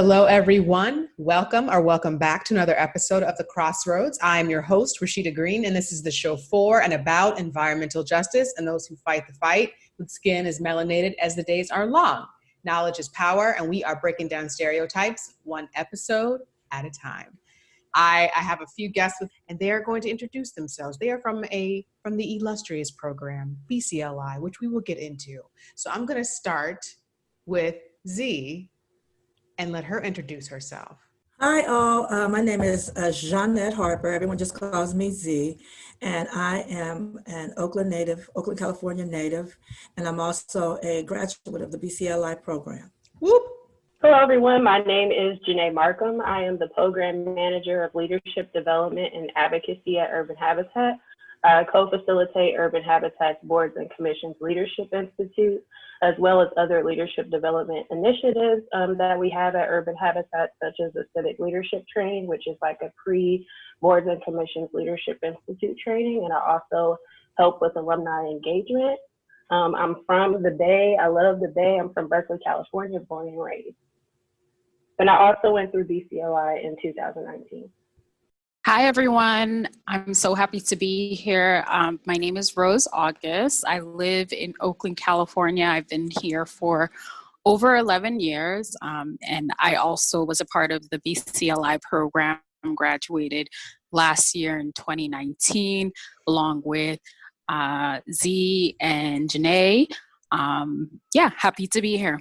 Hello, everyone. Welcome back to another episode of The Crossroads. I'm your host, Rashida Green, and this is the show for and about environmental justice and those who fight the fight, whose skin is melanated as the days are long. Knowledge is power, and we are breaking down stereotypes one episode at a time. I have a few guests, and they are going to introduce themselves. They are from the illustrious program, BCLI, which we will get into. So I'm going to start with Z, and let her introduce herself. Hi, all. My name is Jeanette Harper. Everyone just calls me Z. And I am an Oakland native, Oakland, California native. And I'm also a graduate of the BCLI program. Whoop. Hello, everyone. My name is Genay Markham. I am the Program Manager of Leadership Development and Advocacy at Urban Habitat. I co-facilitate Urban Habitat's Boards and Commissions Leadership Institute, as well as other leadership development initiatives that we have at Urban Habitat, such as the Civic Leadership Training, which is like a pre-Boards and Commissions Leadership Institute training. And I also help with alumni engagement. I'm from the Bay. I love the Bay. I'm from Berkeley, California, born and raised. And I also went through BCLI in 2019. Hi, everyone. I'm so happy to be here. My name is Rose August. I live in Oakland, California. I've been here for over 11 years. And I also was a part of the BCLI program, graduated last year in 2019, along with Z and Genay. Happy to be here.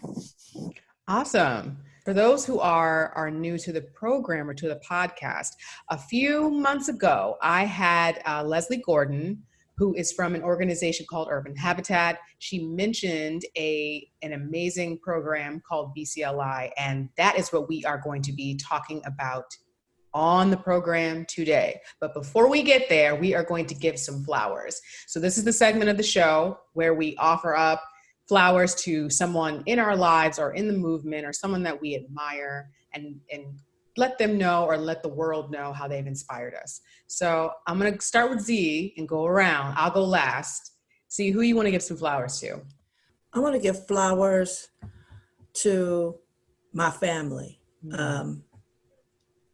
Awesome. For those who are new to the program or to the podcast, a few months ago, I had Leslie Gordon, who is from an organization called Urban Habitat. She mentioned an amazing program called BCLI, and that is what we are going to be talking about on the program today. But before we get there, we are going to give some flowers. So this is the segment of the show where we offer up flowers to someone in our lives or in the movement or someone that we admire and let them know or let the world know how they've inspired us. So I'm going to start with Z and go around. I'll go last. See who you want to give some flowers to. I want to give flowers to my family, but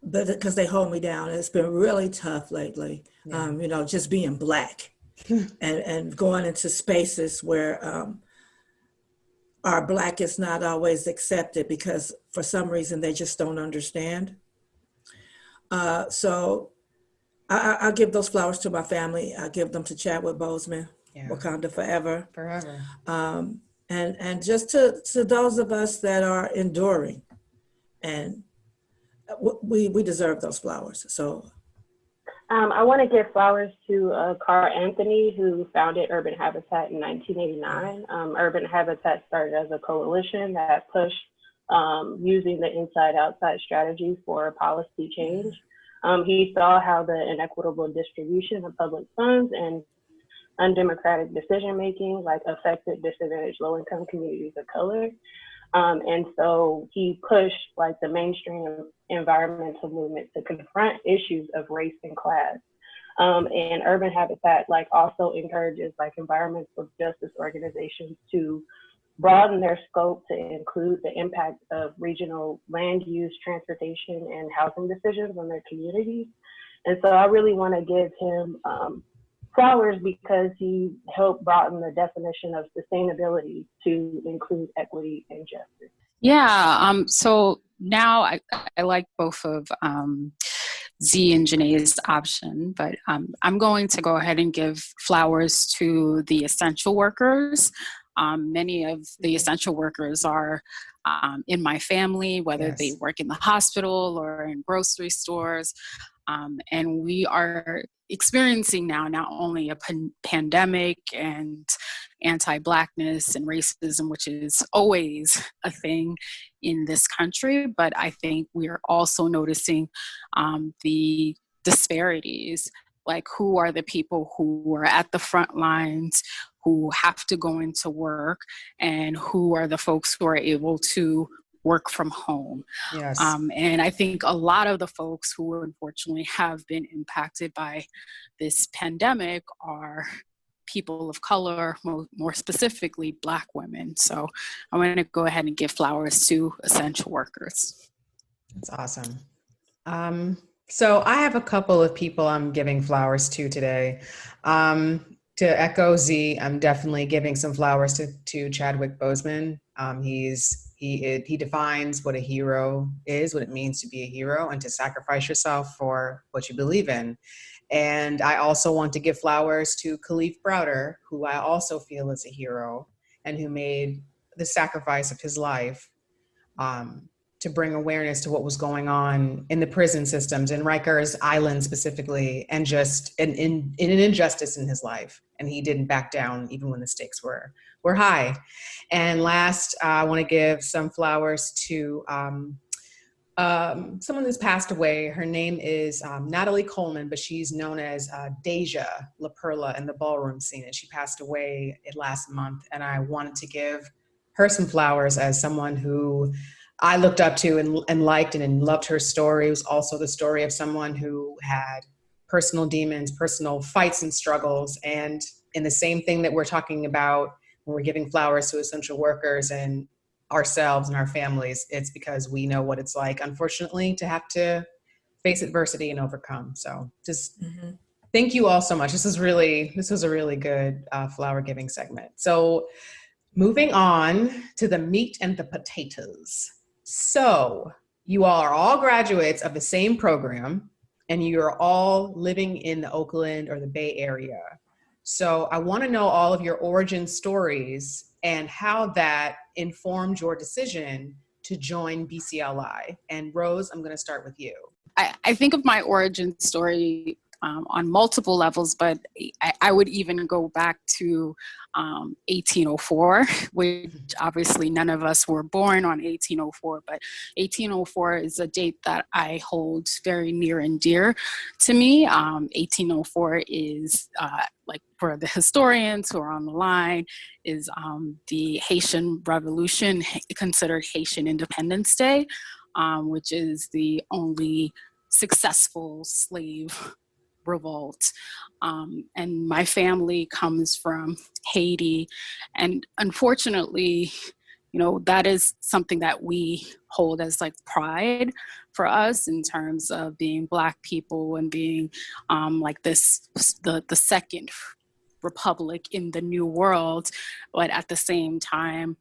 because they hold me down. It's been really tough lately, just being Black and going into spaces where our Black is not always accepted because for some reason they just don't understand. So I'll give those flowers to my family. I give them to Chadwick Boseman, Wakanda Forever. And just to those of us that are enduring, and we deserve those flowers. So I want to give flowers to Carl Anthony, who founded Urban Habitat in 1989. Urban Habitat started as a coalition that pushed using the inside-outside strategy for policy change. He saw how the inequitable distribution of public funds and undemocratic decision-making affected disadvantaged low-income communities of color. And so he pushed the mainstream environmental movement to confront issues of race and class. And Urban Habitat also encourages environmental justice organizations to broaden their scope to include the impact of regional land use, transportation, and housing decisions on their communities. And so I really want to give him flowers because he helped broaden the definition of sustainability to include equity and justice. So now I like both of Z and Genay's option, but I'm going to go ahead and give flowers to the essential workers. Many of the essential workers are in my family, whether they work in the hospital or in grocery stores. And we are experiencing now not only a pandemic and anti-Blackness and racism, which is always a thing in this country, but I think we are also noticing the disparities, who are the people who are at the front lines, who have to go into work, and who are the folks who are able to work from home. Yes. And I think a lot of the folks who unfortunately have been impacted by this pandemic are people of color, more specifically Black women. So I want to go ahead and give flowers to essential workers. That's awesome. So I have a couple of people I'm giving flowers to today. To echo Z, I'm definitely giving some flowers to Chadwick Boseman. He defines what a hero is, what it means to be a hero, and to sacrifice yourself for what you believe in. And I also want to give flowers to Khalif Browder, who I also feel is a hero and who made the sacrifice of his life um, to bring awareness to what was going on in the prison systems in Rikers Island specifically, and just an injustice in his life. And he didn't back down even when the stakes were high. And last, I want to give some flowers to someone who's passed away. Her name is Natalie Coleman, but she's known as Deja La Perla in the ballroom scene. And she passed away last month. And I wanted to give her some flowers as someone who I looked up to and liked and loved her story. It was also the story of someone who had personal demons, personal fights and struggles. And in the same thing that we're talking about when we're giving flowers to essential workers and ourselves and our families, it's because we know what it's like, unfortunately, to have to face adversity and overcome. So just thank you all so much. This was a really good flower giving segment. So moving on to the meat and the potatoes. So you all are all graduates of the same program and you're all living in the Oakland or the Bay Area. So I want to know all of your origin stories and how that informed your decision to join BCLI. And Rose, I'm going to start with you. I think of my origin story on multiple levels, but I would even go back to 1804, which obviously none of us were born on 1804, but 1804 is a date that I hold very near and dear to me. 1804 is, like for the historians who are on the line, is the Haitian Revolution, considered Haitian Independence Day, which is the only successful slave revolt. And my family comes from Haiti. And unfortunately, that is something that we hold as like pride for us in terms of being Black people and being like the second republic in the New World. But at the same time,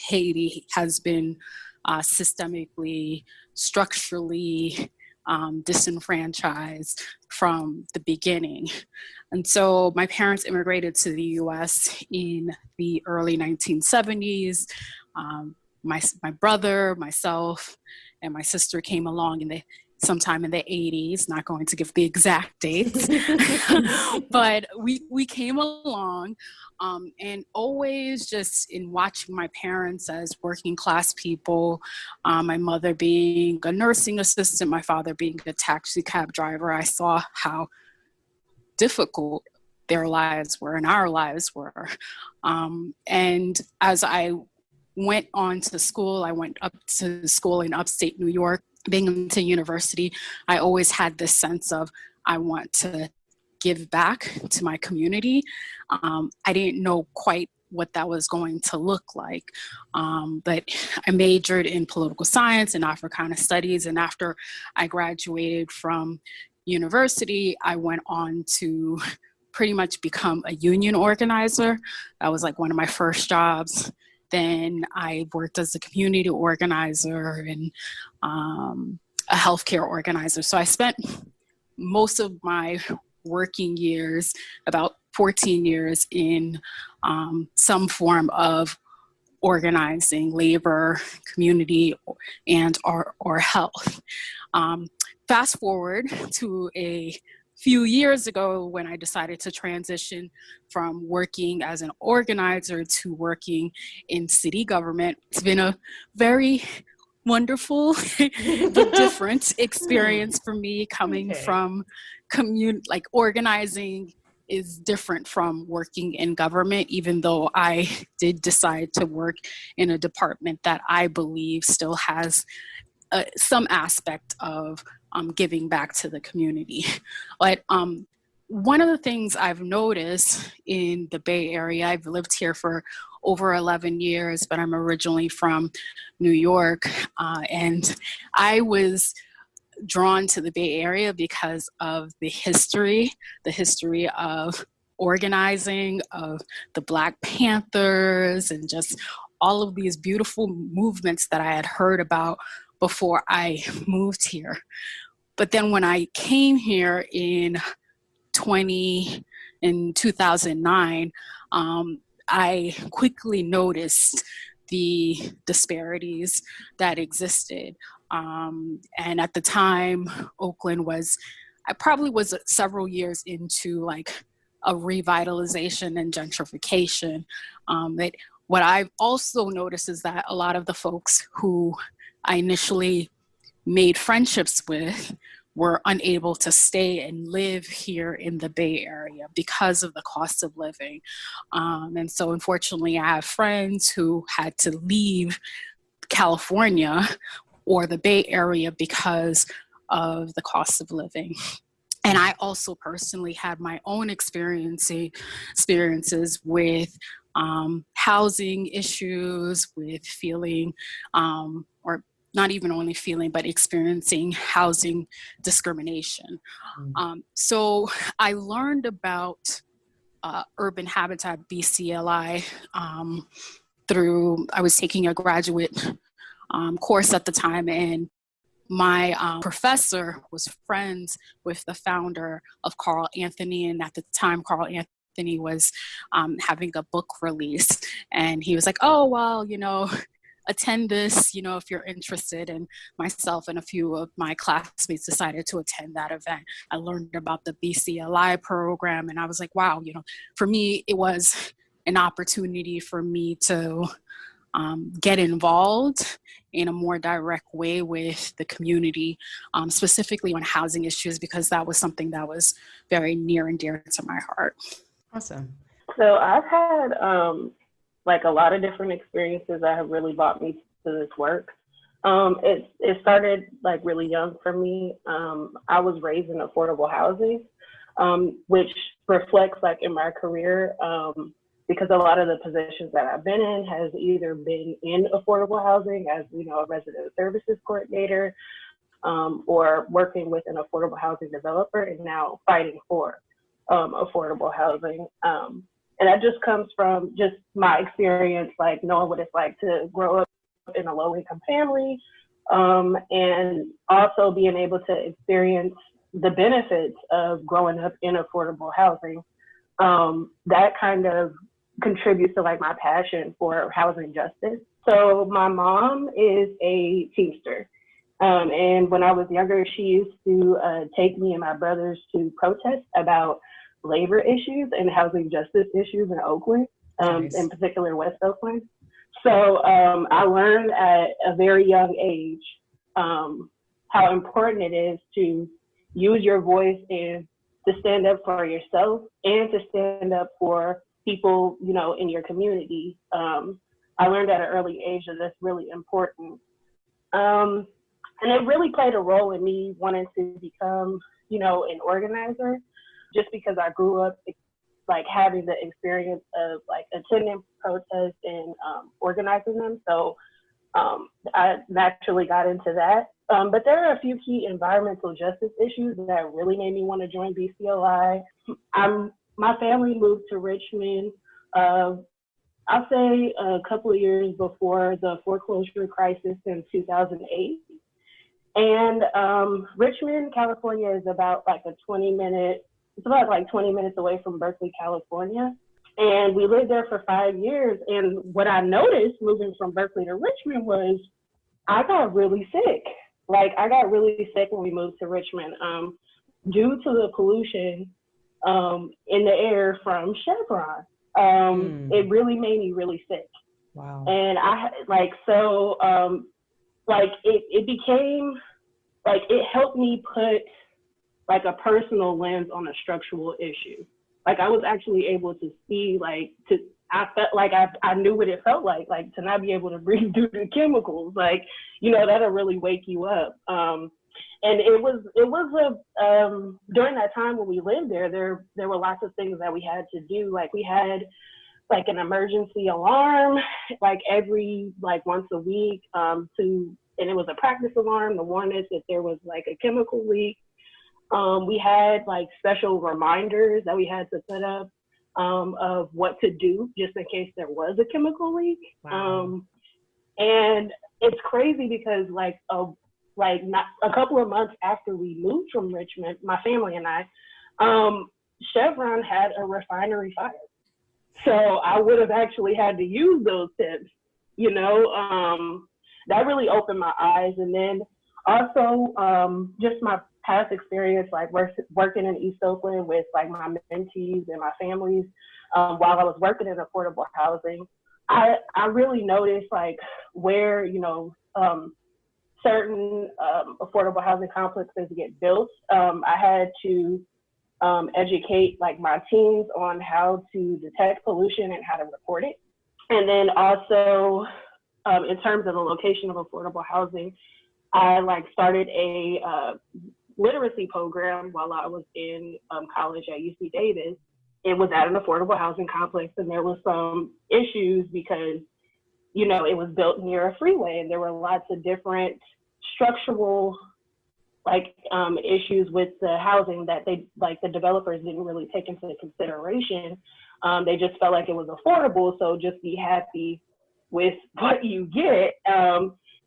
Haiti has been systemically, structurally disenfranchised from the beginning. And so my parents immigrated to the US in the early 1970s. My brother, myself, and my sister came along sometime in the 80s, not going to give the exact dates, but we came along, and always just in watching my parents as working class people, my mother being a nursing assistant, my father being a taxi cab driver, I saw how difficult their lives were and our lives were. And as I went on to school, I went up to school in upstate New York. Being into university, I always had this sense of I want to give back to my community. I didn't know quite what that was going to look like, but I majored in political science and Africana studies, and after I graduated from university, I went on to pretty much become a union organizer. That was like one of my first jobs. Then I worked as a community organizer and a healthcare organizer. So I spent most of my working years, about 14 years, in some form of organizing, labor, community, and or health. Fast forward to a few years ago when I decided to transition from working as an organizer to working in city government. It's been a very wonderful but different experience for me coming from like organizing is different from working in government, even though I did decide to work in a department that I believe still has some aspect of giving back to the community. But one of the things I've noticed in the Bay Area, I've lived here for over 11 years, but I'm originally from New York. And I was drawn to the Bay Area because of the history of organizing, of the Black Panthers, and just all of these beautiful movements that I had heard about before I moved here. But then when I came here in 2009, I quickly noticed the disparities that existed. And at the time, Oakland I probably was several years into like a revitalization and gentrification. What I've also noticed is that a lot of the folks who I initially made friendships with were unable to stay and live here in the Bay Area because of the cost of living. And so unfortunately, I have friends who had to leave California or the Bay Area because of the cost of living. And I also personally had my own experiences with housing issues, with feeling, or not even only feeling, but experiencing housing discrimination. So I learned about Urban Habitat BCLI I was taking a graduate course at the time, and my professor was friends with the founder of Carl Anthony, and at the time Carl Anthony was having a book release, and he was like, oh, well, attend this, if you're interested. And myself and a few of my classmates decided to attend that event. I learned about the BCLI program, and I was like, wow, for me, it was an opportunity for me to get involved in a more direct way with the community, specifically on housing issues, because that was something that was very near and dear to my heart. Awesome. So I've had like a lot of different experiences that have really brought me to this work. It started like really young for me. I was raised in affordable housing, which reflects like in my career, because a lot of the positions that I've been in has either been in affordable housing as, a resident services coordinator, or working with an affordable housing developer and now fighting for affordable housing. And that just comes from just my experience, like knowing what it's like to grow up in a low-income family, and also being able to experience the benefits of growing up in affordable housing. That kind of contributes to like my passion for housing justice. So my mom is a Teamster. And when I was younger, she used to take me and my brothers to protest about labor issues and housing justice issues in Oakland, Nice. in particular West Oakland. So I learned at a very young age how important it is to use your voice and to stand up for yourself and to stand up for people, in your community. I learned at an early age that that's really important. And it really played a role in me wanting to become, an organizer, just because I grew up like having the experience of like attending protests and organizing them. So I naturally got into that. But there are a few key environmental justice issues that really made me want to join BCLI. My family moved to Richmond, I'll say a couple of years before the foreclosure crisis in 2008. And Richmond, California is about like 20 minutes away from Berkeley, California. And we lived there for 5 years. And what I noticed moving from Berkeley to Richmond was I got really sick. Like I got really sick when we moved to Richmond due to the pollution in the air from Chevron. It really made me really sick. Wow. And it became like, it helped me put like a personal lens on a structural issue. Like I was actually able to see, I felt like I knew what it felt like to not be able to breathe due to chemicals. That'll really wake you up. And it was during that time when we lived there were lots of things that we had to do. Like we had like an emergency alarm, like every like once a week, and it was a practice alarm to warn us if there was like a chemical leak. We had like special reminders that we had to put up of what to do just in case there was a chemical leak. Wow. And it's crazy because like not a couple of months after we moved from Richmond, my family and I, Chevron had a refinery fire. So I would have actually had to use those tips, you know. That really opened my eyes. And then also just my past experience, like working in East Oakland with like my mentees and my families, while I was working in affordable housing, I really noticed like where, you know, certain affordable housing complexes get built. I had to educate like my teams on how to detect pollution and how to report it. And then also in terms of the location of affordable housing, I like started a literacy program while I was in college at UC Davis. It was at an affordable housing complex, and there was some issues because, you know, it was built near a freeway, and there were lots of different structural like issues with the housing that they like the developers didn't really take into consideration. They just felt like it was affordable, so just be happy with what you get.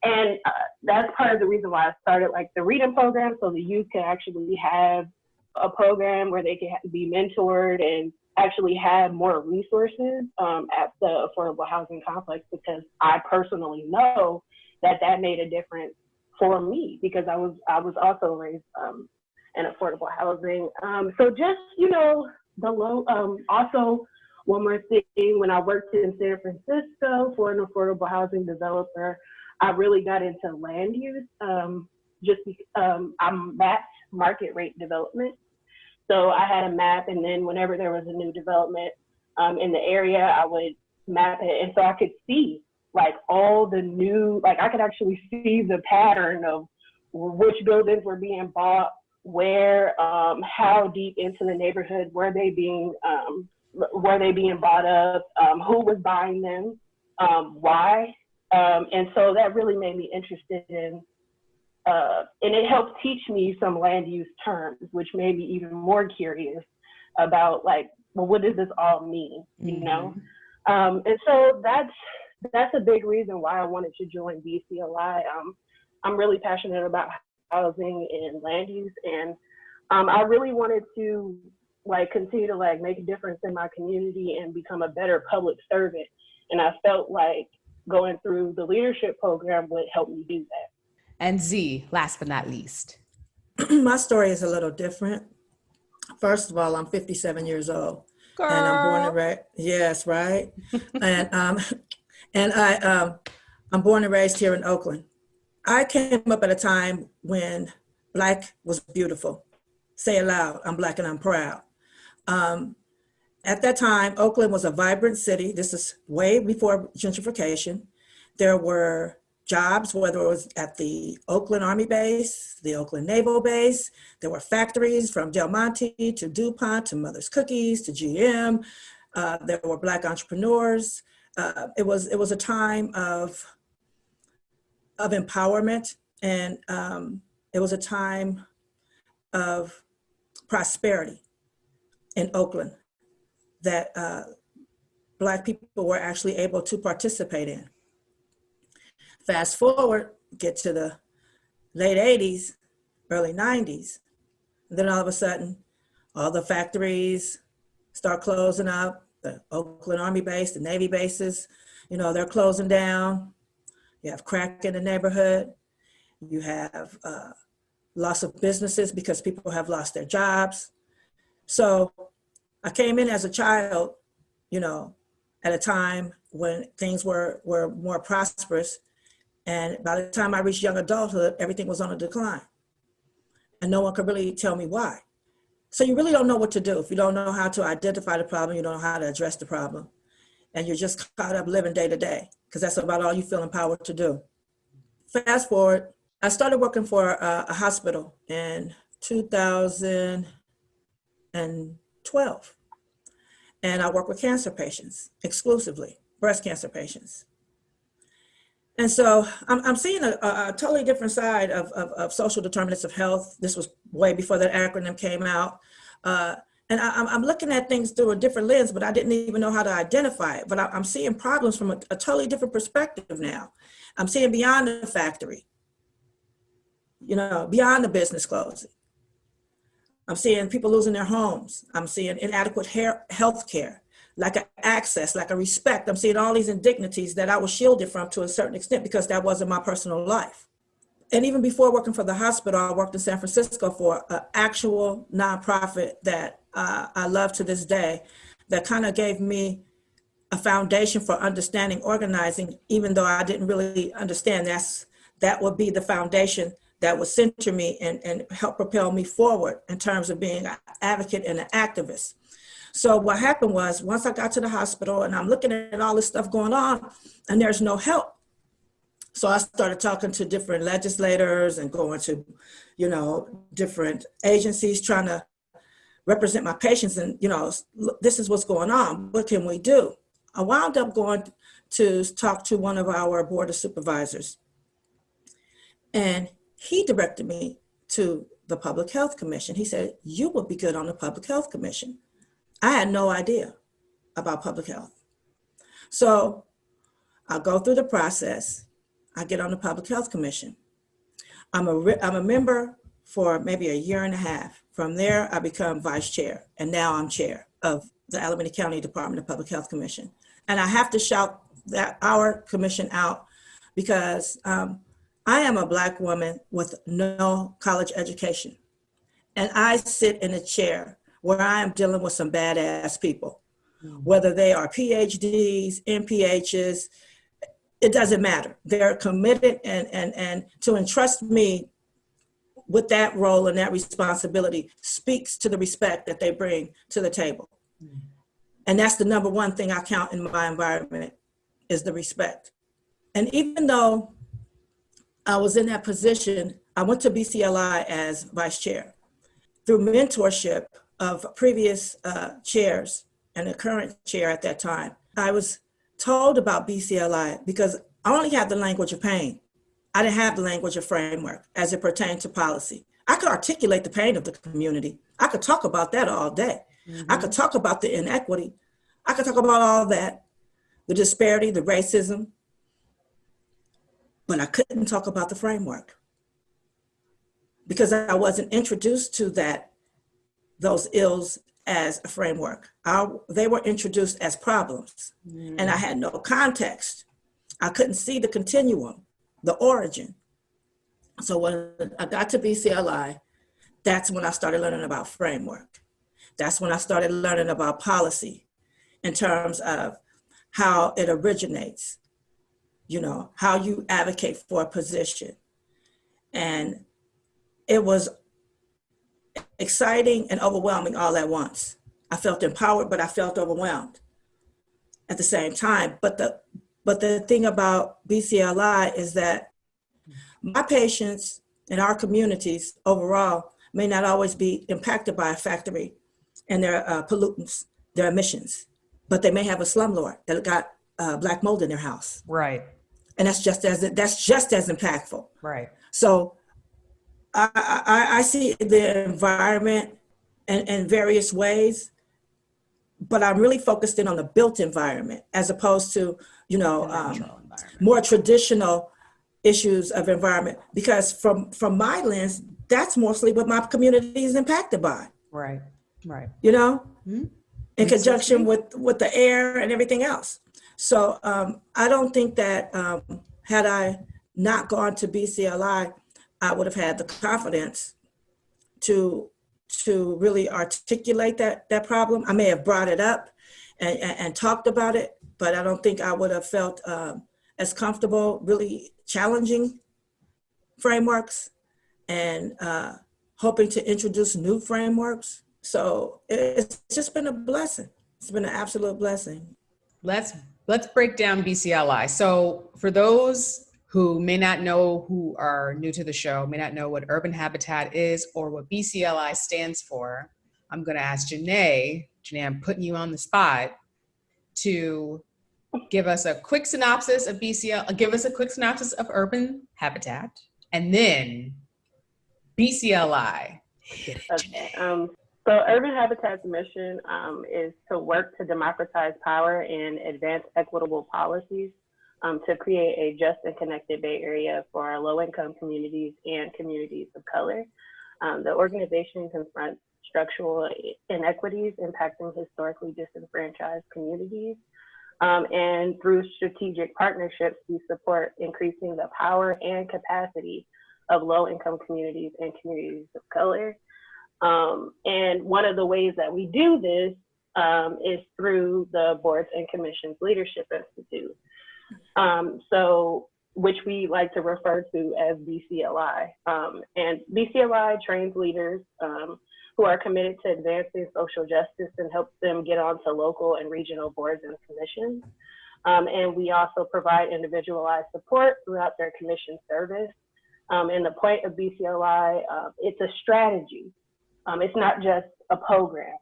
And that's part of the reason why I started like the reading program, so the youth can actually have a program where they can be mentored and actually have more resources at the affordable housing complex, because I personally know that that made a difference for me because I was also raised in affordable housing. So just, you know, the low, also one more thing, when I worked in San Francisco for an affordable housing developer, I really got into land use, just because I mapped market rate development. So I had a map, and then whenever there was a new development in the area, I would map it. And so I could see like all the new, like I could actually see the pattern of which buildings were being bought, where, how deep into the neighborhood were they being bought up, who was buying them, why. And so that really made me interested in, and it helped teach me some land use terms, which made me even more curious about like, well, what does this all mean, you know? And so that's a big reason why I wanted to join BCLI. I'm really passionate about housing and land use, and I really wanted to like continue to like make a difference in my community and become a better public servant. And I felt like going through the leadership program would help me do that. And Z, last but not least. My story is a little different. First of all, I'm 57 years old. Girl. And I'm born and raised, yes, right? I'm born and raised here in Oakland. I came up at a time when Black was beautiful. Say it loud, I'm Black and I'm proud. At that time, Oakland was a vibrant city. This is way before gentrification. There were jobs, whether it was at the Oakland Army Base, the Oakland Naval Base. There were factories from Del Monte to DuPont to Mother's Cookies to GM. There were Black entrepreneurs. It was a time of empowerment, and it was a time of prosperity in Oakland that Black people were actually able to participate in. Fast forward, get to the late 80s, early 90s, and then all of a sudden, all the factories start closing up. The Oakland Army Base, the Navy bases, you know, they're closing down. You have crack in the neighborhood. You have loss of businesses because people have lost their jobs. So I came in as a child, you know, at a time when things were more prosperous. And by the time I reached young adulthood, everything was on a decline. And no one could really tell me why. So you really don't know what to do. If you don't know how to identify the problem, you don't know how to address the problem. And you're just caught up living day to day, because that's about all you feel empowered to do. Fast forward, I started working for a hospital in 2012. and I work with cancer patients exclusively, breast cancer patients. And so I'm seeing a totally different side of social determinants of health. This was way before that acronym came out. And I'm looking at things through a different lens, but I didn't even know how to identify it. But I'm seeing problems from a totally different perspective now. I'm seeing beyond the factory, beyond the business closing. I'm seeing people losing their homes. I'm seeing inadequate health care, lack of access, lack of respect. I'm seeing all these indignities that I was shielded from to a certain extent because that wasn't my personal life. And even before working for the hospital, I worked in San Francisco for an actual nonprofit that I love to this day, that kind of gave me a foundation for understanding organizing, even though I didn't really understand that would be the foundation that would center me and help propel me forward in terms of being an advocate and an activist. So what happened was, once I got to the hospital and I'm looking at all this stuff going on and there's no help. So I started talking to different legislators and going to, different agencies trying to represent my patients and, this is what's going on. What can we do? I wound up going to talk to one of our board of supervisors, and he directed me to the Public Health Commission. He said, you would be good on the Public Health Commission. I had no idea about public health. So I'll go through the process. I get on the Public Health Commission. I'm a member for maybe a year and a half. From there, I become vice chair, and now I'm chair of the Alameda County Department of Public Health Commission. And I have to shout our commission out because I am a Black woman with no college education. And I sit in a chair where I am dealing with some badass people, whether they are PhDs, MPHs, it doesn't matter. They're committed and to entrust me with that role and that responsibility speaks to the respect that they bring to the table. And that's the number one thing I count in my environment is the respect. And even though I was in that position, I went to BCLI as vice chair. Through mentorship of previous chairs and the current chair at that time, I was told about BCLI because I only had the language of pain. I didn't have the language of framework as it pertained to policy. I could articulate the pain of the community. I could talk about that all day. Mm-hmm. I could talk about the inequity. I could talk about all that, the disparity, the racism, but I couldn't talk about the framework because I wasn't introduced to those ills as a framework. They were introduced as problems, and I had no context. I couldn't see the continuum, the origin. So when I got to BCLI, that's when I started learning about framework. That's when I started learning about policy in terms of how it originates, how you advocate for a position. And it was exciting and overwhelming all at once. I felt empowered, but I felt overwhelmed at the same time. But the thing about BCLI is that my patients in our communities overall may not always be impacted by a factory and their pollutants, their emissions, but they may have a slumlord that got black mold in their house. Right. And that's just as impactful. Right. So I see the environment in various ways, but I'm really focused in on the built environment as opposed to, more traditional issues of environment, because from my lens, that's mostly what my community is impacted by. Right. Right. Mm-hmm. In conjunction with the air and everything else. So I don't think that had I not gone to BCLI, I would have had the confidence to really articulate that problem. I may have brought it up and talked about it, but I don't think I would have felt as comfortable really challenging frameworks and hoping to introduce new frameworks. So it's just been a blessing. It's been an absolute blessing. Let's break down BCLI. So for those who may not know, who are new to the show, may not know what Urban Habitat is or what BCLI stands for, I'm going to ask Genay Genay, I'm putting you on the spot to give us a quick synopsis of give us a quick synopsis of urban habitat, and then BCLI. Hit it, Okay. So Urban Habitat's mission is to work to democratize power and advance equitable policies to create a just and connected Bay Area for our low-income communities and communities of color. The organization confronts structural inequities impacting historically disenfranchised communities. And through strategic partnerships, we support increasing the power and capacity of low-income communities and communities of color. And one of the ways that we do this is through the Boards and Commissions Leadership Institute, which we like to refer to as BCLI. And BCLI trains leaders who are committed to advancing social justice and helps them get onto local and regional boards and commissions. And we also provide individualized support throughout their commission service. And the point of BCLI, it's a strategy. It's not just a program.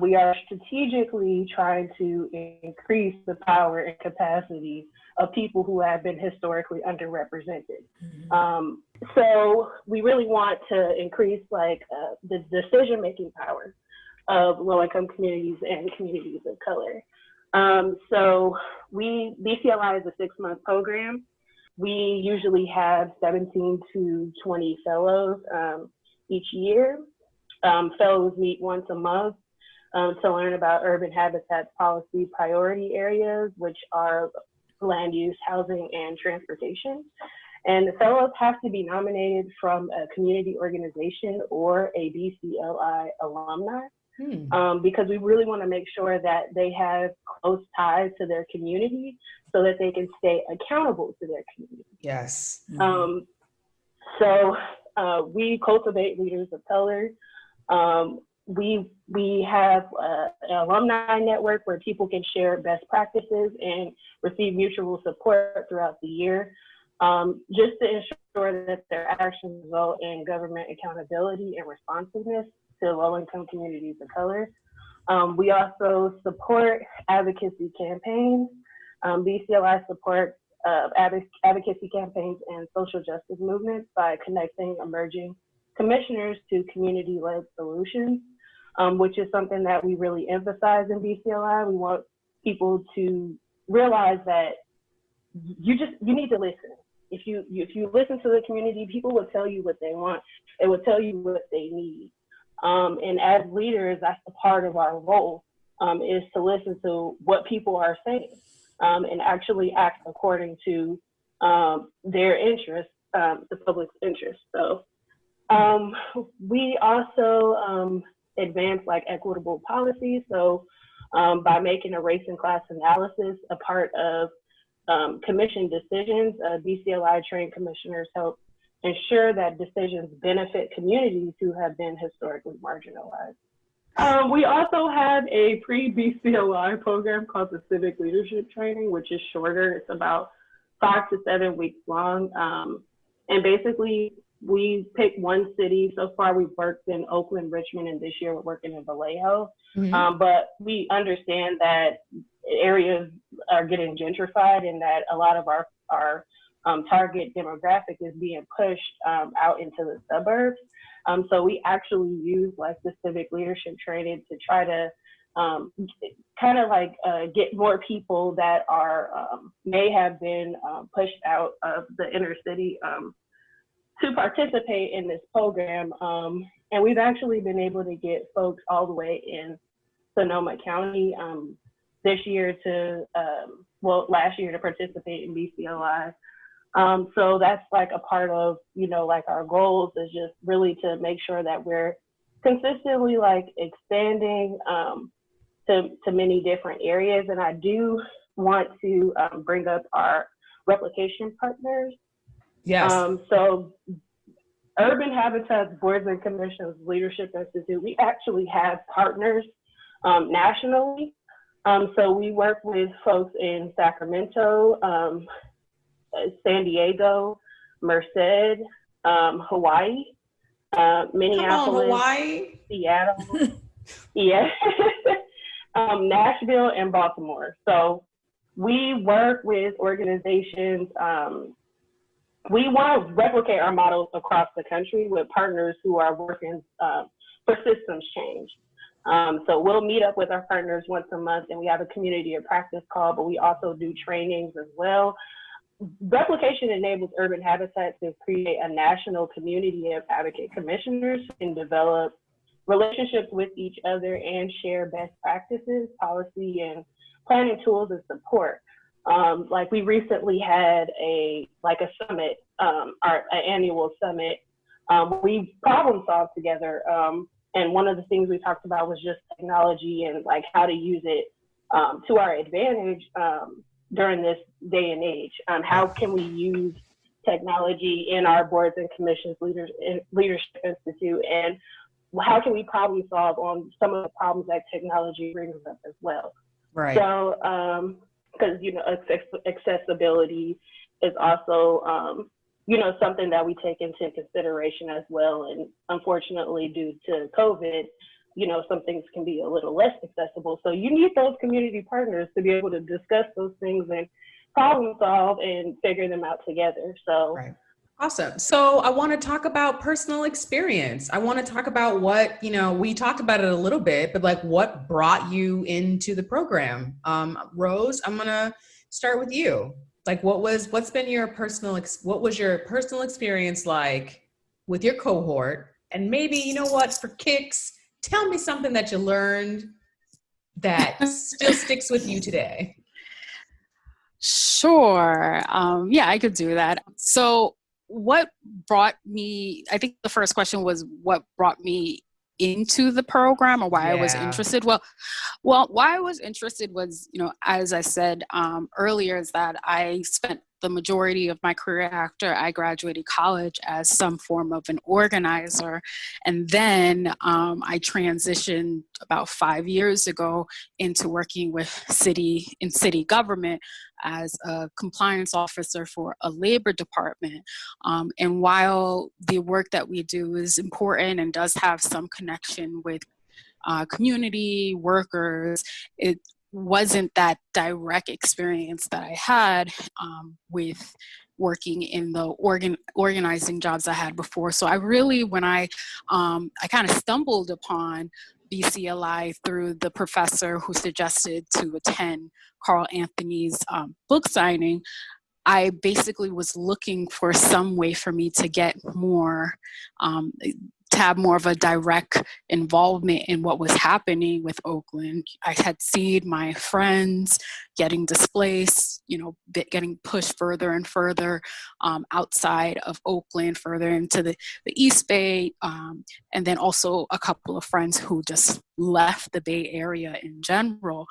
We are strategically trying to increase the power and capacity of people who have been historically underrepresented. Mm-hmm. So we really want to increase the decision-making power of low-income communities and communities of color. So BCLI is a 6-month program. We usually have 17 to 20 fellows each year. Fellows meet once a month to learn about urban habitat policy priority areas, which are land use, housing, and transportation. And the fellows have to be nominated from a community organization or a BCLI alumni, because we really want to make sure that they have close ties to their community so that they can stay accountable to their community. Yes. Mm-hmm. We cultivate leaders of color. We have an alumni network where people can share best practices and receive mutual support throughout the year, just to ensure that their actions result in government accountability and responsiveness to low-income communities of color. We also support advocacy campaigns. BCLI supports advocacy campaigns and social justice movements by connecting emerging commissioners to community-led solutions, which is something that we really emphasize in BCLI. We want people to realize that you need to listen. If you listen to the community, people will tell you what they want. They will tell you what they need. And as leaders, that's a part of our role, is to listen to what people are saying and actually act according to their interests, the public's interests. So we also advance equitable policies. So by making a race and class analysis a part of commission decisions, BCLI trained commissioners help ensure that decisions benefit communities who have been historically marginalized. We also have a pre-BCLI program called the Civic Leadership Training, which is shorter. It's about 5 to 7 weeks long. And basically, we pick one city. So far, we've worked in Oakland, Richmond, and this year we're working in Vallejo. Mm-hmm. But we understand that areas are getting gentrified and that a lot of our target demographic is being pushed out into the suburbs. So we actually use the civic leadership training to try to get more people that are may have been pushed out of the inner city to participate in this program. And we've actually been able to get folks all the way in Sonoma County this year last year to participate in BCLI. So that's a part of, our goals is just really to make sure that we're consistently expanding to many different areas. And I do want to bring up our replication partners. Yes. So Urban Habitat's Boards and Commissions Leadership Institute, we actually have partners nationally. So we work with folks in Sacramento, San Diego, Merced, Hawaii, Minneapolis, Hawaii. Seattle. Yeah. Nashville and Baltimore. So we work with organizations. We want to replicate our models across the country with partners who are working for systems change. So we'll meet up with our partners once a month, and we have a community of practice call, but we also do trainings as well. Replication enables urban habitat to create a national community of advocate commissioners and develop relationships with each other and share best practices, policy, and planning tools and support. Like we recently had a summit, our annual summit. We problem solved together. And one of the things we talked about was just technology and like how to use it to our advantage during this day and age. How can we use technology in our boards and commissions, leadership institute, and how can we problem solve on some of the problems that technology brings up as well? Right. So, because accessibility is also something that we take into consideration as well. And unfortunately, due to COVID, some things can be a little less accessible. So you need those community partners to be able to discuss those things and problem solve and figure them out together. So. Right. Awesome. So I want to talk about personal experience. I want to talk about what, we talked about it a little bit, but like what brought you into the program? Rose, I'm going to start with you. Like what was your personal experience like with your cohort? And maybe, for kicks, tell me something that you learned that still sticks with you today. Sure. Yeah, I could do that. So what brought me, I think the first question was what brought me into the program or why I was interested. Well, why I was interested was, as I said earlier, is that I spent the majority of my career after I graduated college as some form of an organizer. And then I transitioned about 5 years ago into working with city government as a compliance officer for a labor department. And while the work that we do is important and does have some connection with community workers, it wasn't that direct experience that I had with working in the organizing jobs I had before. So I really, when I kind of stumbled upon BCLI through the professor who suggested to attend Carl Anthony's book signing, I basically was looking for some way for me to get more, to have more of a direct involvement in what was happening with Oakland. I had seen my friends getting displaced, getting pushed further and further outside of Oakland, further into the East Bay, and then also a couple of friends who just left the Bay Area in general.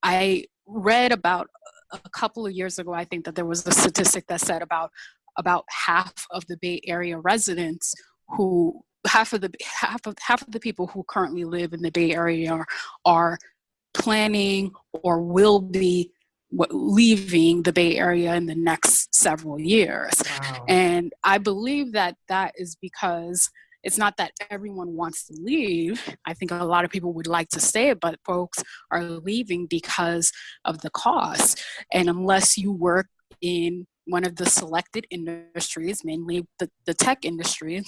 I read about a couple of years ago, I think that there was a statistic that said about half of the Bay Area residents half of the people who currently live in the Bay Area are planning or will be leaving the Bay Area in the next several years. Wow. And I believe that is because it's not that everyone wants to leave. I think a lot of people would like to stay, but folks are leaving because of the cost. And unless you work in one of the selected industries, mainly the tech industry,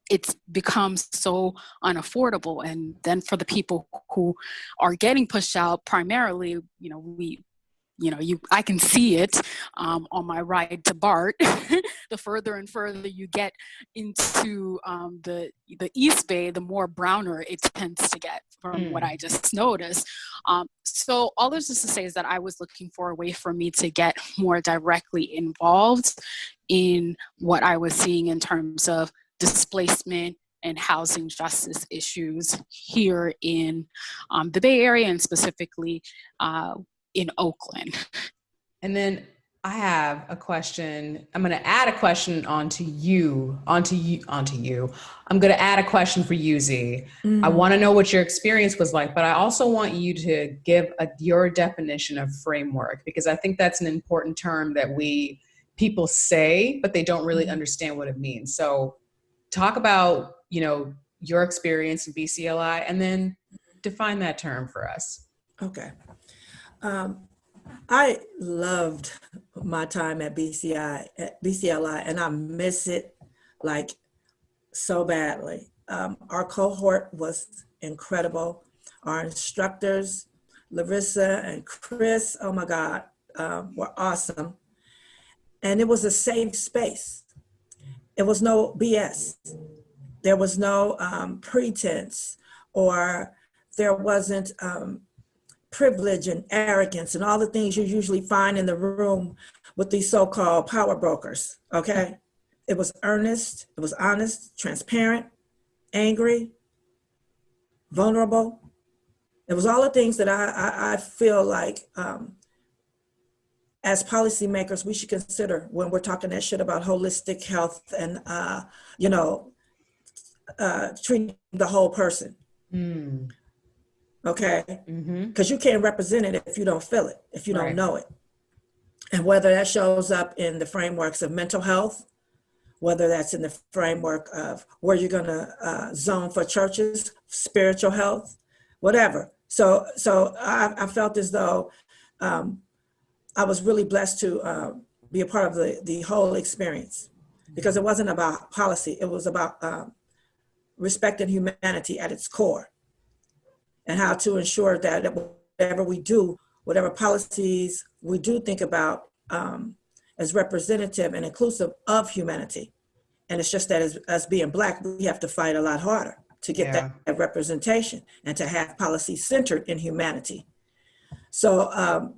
it's become so unaffordable. And then for the people who are getting pushed out, primarily, I can see it on my ride to BART. The further and further you get into the East Bay, the more browner it tends to get from what I just noticed. So all this is to say is that I was looking for a way for me to get more directly involved in what I was seeing in terms of displacement and housing justice issues here in the Bay Area and specifically in Oakland. And then I have a question. I'm going to add a question onto you. I'm going to add a question for you, Z. I want to know what your experience was like, but I also want you to give your definition of framework, because I think that's an important term that people say, but they don't really understand what it means. So talk about, your experience in BCLI, and then define that term for us. Okay. I loved my time at BCLI, and I miss it like so badly. Our cohort was incredible. Our instructors, Larissa and Chris, oh my God, were awesome. And it was a safe space. It was no BS. There was no pretense, or there wasn't privilege and arrogance and all the things you usually find in the room with these so-called power brokers, okay? It was earnest, it was honest, transparent, angry, vulnerable. It was all the things that I feel like as policymakers we should consider when we're talking that shit about holistic health and, treating the whole person. Okay? Because you can't represent it if you don't feel it, if you don't know it. And whether that shows up in the frameworks of mental health, whether that's in the framework of where you're going to zone for churches, spiritual health, whatever. So I felt as though I was really blessed to be a part of the whole experience, because it wasn't about policy. It was about respecting humanity at its core, and how to ensure that whatever we do, whatever policies we do think about as representative and inclusive of humanity. And it's just that as us being Black, we have to fight a lot harder to get that representation and to have policy centered in humanity. So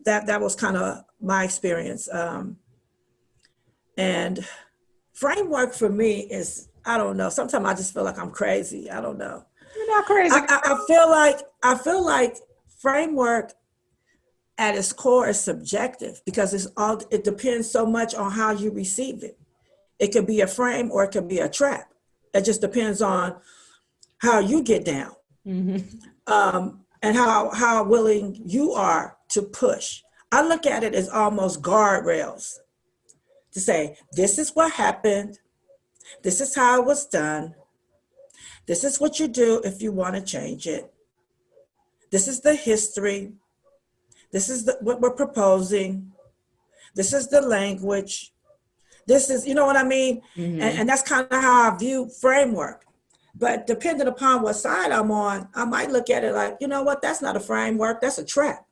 that was kind of my experience. And framework for me is, I don't know, sometimes I just feel like I'm crazy. I don't know. You're not crazy. I feel like framework at its core is subjective, because it depends so much on how you receive it. It could be a frame or it could be a trap. It just depends on how you get down, and how willing you are to push. I look at it as almost guardrails to say, this is what happened. This is how it was done. This is what you do if you want to change it. This is the history. This is what we're proposing. This is the language. This is, you know what I mean? And that's kind of how I view framework. But depending upon what side I'm on, I might look at it like, you know what, that's not a framework, that's a trap.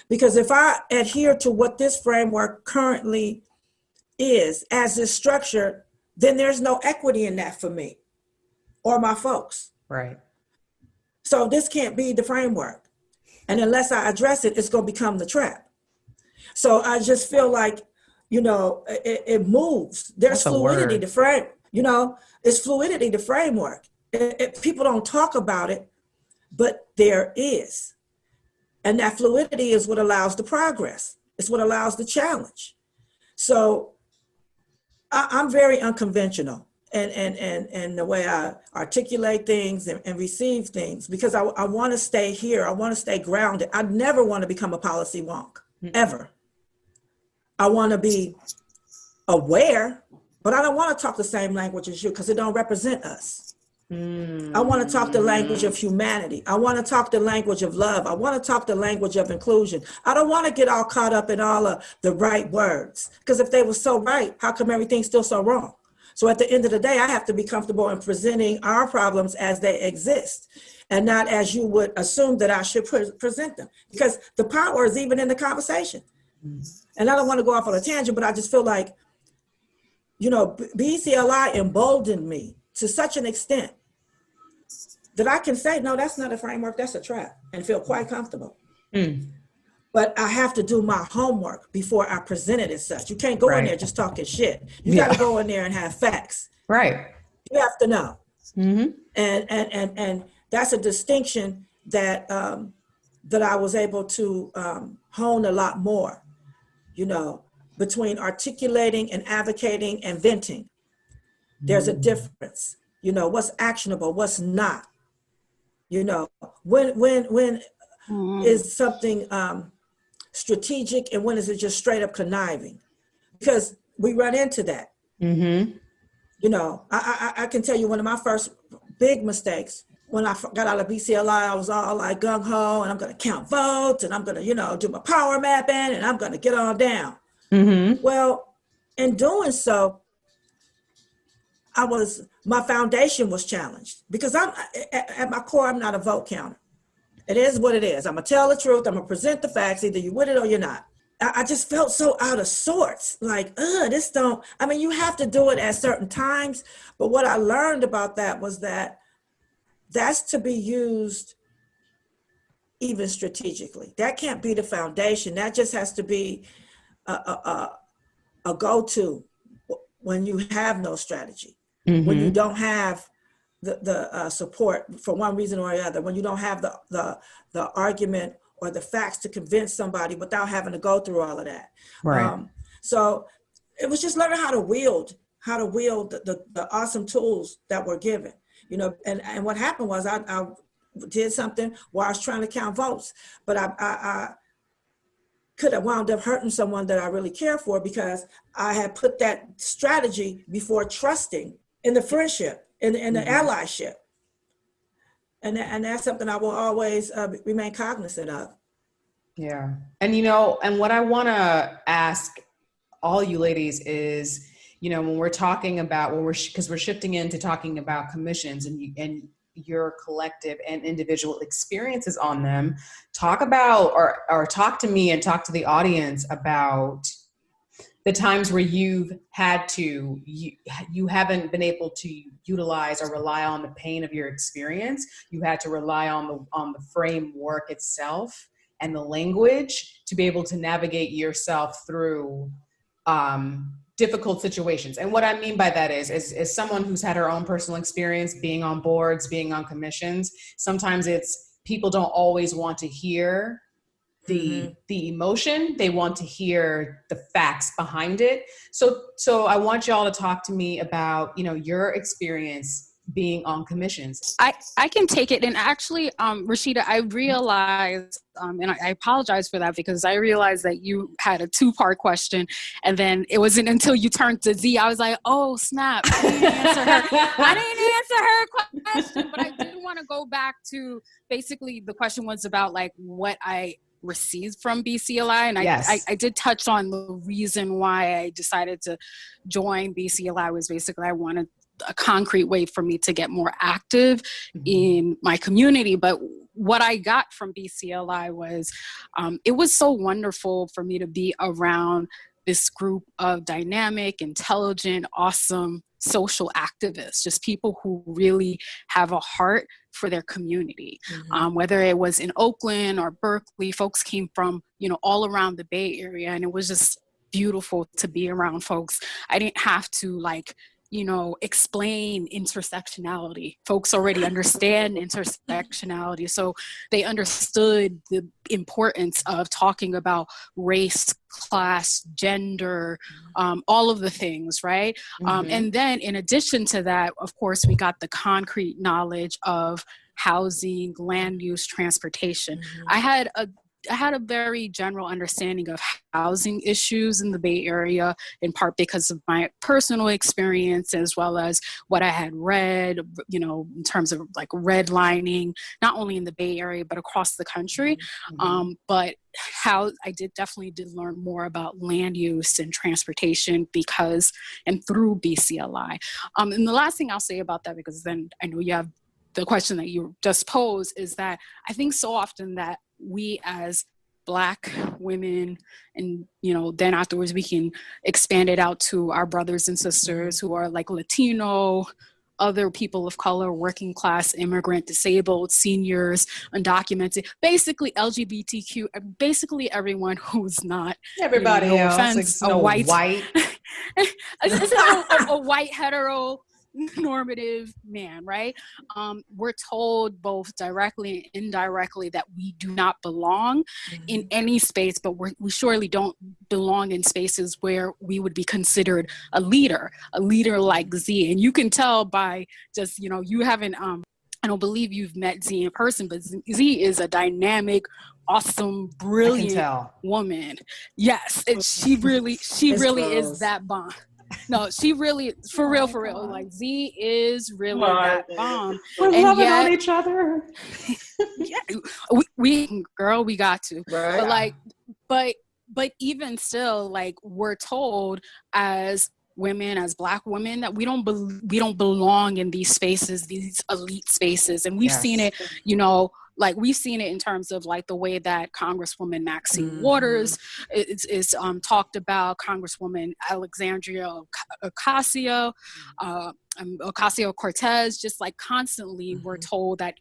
Because if I adhere to what this framework currently is, as it's structured, then there's no equity in that for me or my folks. Right. So this can't be the framework. And unless I address it, it's going to become the trap. So I just feel like, it moves. There's fluidity to frame, it's fluidity to framework. People don't talk about it, but there is. And that fluidity is what allows the progress. It's what allows the challenge. So I'm very unconventional and the way I articulate things and receive things, because I want to stay here. I want to stay grounded. I never want to become a policy wonk, ever. I want to be aware, but I don't want to talk the same language as you, because it don't represent us. I want to talk the language of humanity. I want to talk the language of love. I want to talk the language of inclusion. I don't want to get all caught up in all of the right words, because if they were so right, how come everything's still so wrong? So at the end of the day, I have to be comfortable in presenting our problems as they exist, and not as you would assume that I should present them, because the power is even in the conversation. And I don't want to go off on a tangent, but I just feel like, BCLI emboldened me to such an extent that I can say, no, that's not a framework, that's a trap, and feel quite comfortable. But I have to do my homework before I present it as such. You can't go in there just talking shit. You got to go in there and have facts. Right. You have to know. And that's a distinction that that I was able to hone a lot more, between articulating and advocating and venting. There's a difference, what's actionable, what's not, when is something strategic and when is it just straight up conniving? Because we run into that. I can tell you one of my first big mistakes when I got out of BCLI, I was all like gung ho, and I'm going to count votes, and I'm going to, do my power mapping, and I'm going to get on down. Mm-hmm. Well, in doing so, my foundation was challenged because at my core, I'm not a vote counter. It is what it is. I'm going to tell the truth. I'm going to present the facts. Either you're with it or you're not. I just felt so out of sorts. Like, you have to do it at certain times. But what I learned about that was that that's to be used even strategically. That can't be the foundation. That just has to be a go-to when you have no strategy, when you don't have the support for one reason or another, when you don't have the argument or the facts to convince somebody without having to go through all of that. Right. So it was just learning how to wield the awesome tools that were given, and what happened was I did something where I was trying to count votes, but I could have wound up hurting someone that I really care for because I had put that strategy before trusting in the friendship, in the allyship. And that's something I will always remain cognizant of. Yeah. And what I want to ask all you ladies is, when we're talking about, because we're shifting into talking about commissions and your collective and individual experiences on them, talk about, or talk to me and talk to the audience about the times where you haven't been able to utilize or rely on the pain of your experience. You had to rely on the framework itself and the language to be able to navigate yourself through difficult situations. And what I mean by that is someone who's had her own personal experience being on boards, being on commissions, sometimes it's people don't always want to hear the emotion. They want to hear the facts behind it. So I want y'all to talk to me about, your experience being on commissions. I can take it. And actually, Rashida, I realized, and I apologize for that because I realized that you had a 2-part question. And then it wasn't until you turned to Z, I was like, oh, snap. I didn't answer her question, but I did want to go back to basically the question was about like what I received from BCLI. And Yes. I did touch on the reason why I decided to join BCLI was basically I wanted a concrete way for me to get more active in my community. But what I got from BCLI was, it was so wonderful for me to be around this group of dynamic, intelligent, awesome social activists, just people who really have a heart for their community. Whether it was in Oakland or Berkeley, folks came from, all around the Bay Area. And it was just beautiful to be around folks. I didn't have to explain intersectionality. Folks already understand intersectionality. So they understood the importance of talking about race, class, gender, all of the things, right? And then in addition to that, of course, we got the concrete knowledge of housing, land use, transportation. I had a very general understanding of housing issues in the Bay Area, in part because of my personal experience, as well as what I had read, in terms of like redlining, not only in the Bay Area, but across the country. But how I definitely did learn more about land use and transportation and through BCLI. And the last thing I'll say about that, because then I know you have the question that you just posed, is that I think so often that we as Black women, and then afterwards we can expand it out to our brothers and sisters who are like Latino, other people of color, working class, immigrant, disabled, seniors, undocumented, basically LGBTQ, basically everyone who's not everybody no else, offense, like, a white a white hetero normative man, right? We're told both directly and indirectly that we do not belong in any space, but we surely don't belong in spaces where we would be considered a leader like Z. And you can tell by just, you haven't, I don't believe you've met Z in person, but Z is a dynamic, awesome, brilliant woman. Yes, she really is that bomb. No, she really, for real, like Z is really that bomb. We're and loving yet, on each other. yeah, we girl, we got to. Right. But like, but even still, like, we're told as women, as Black women, that we don't belong in these spaces, these elite spaces. And we've seen it, you know, like we've seen it in terms of like the way that Congresswoman Maxine Waters is talked about, Congresswoman Alexandria Ocasio-Cortez, just like constantly we're told that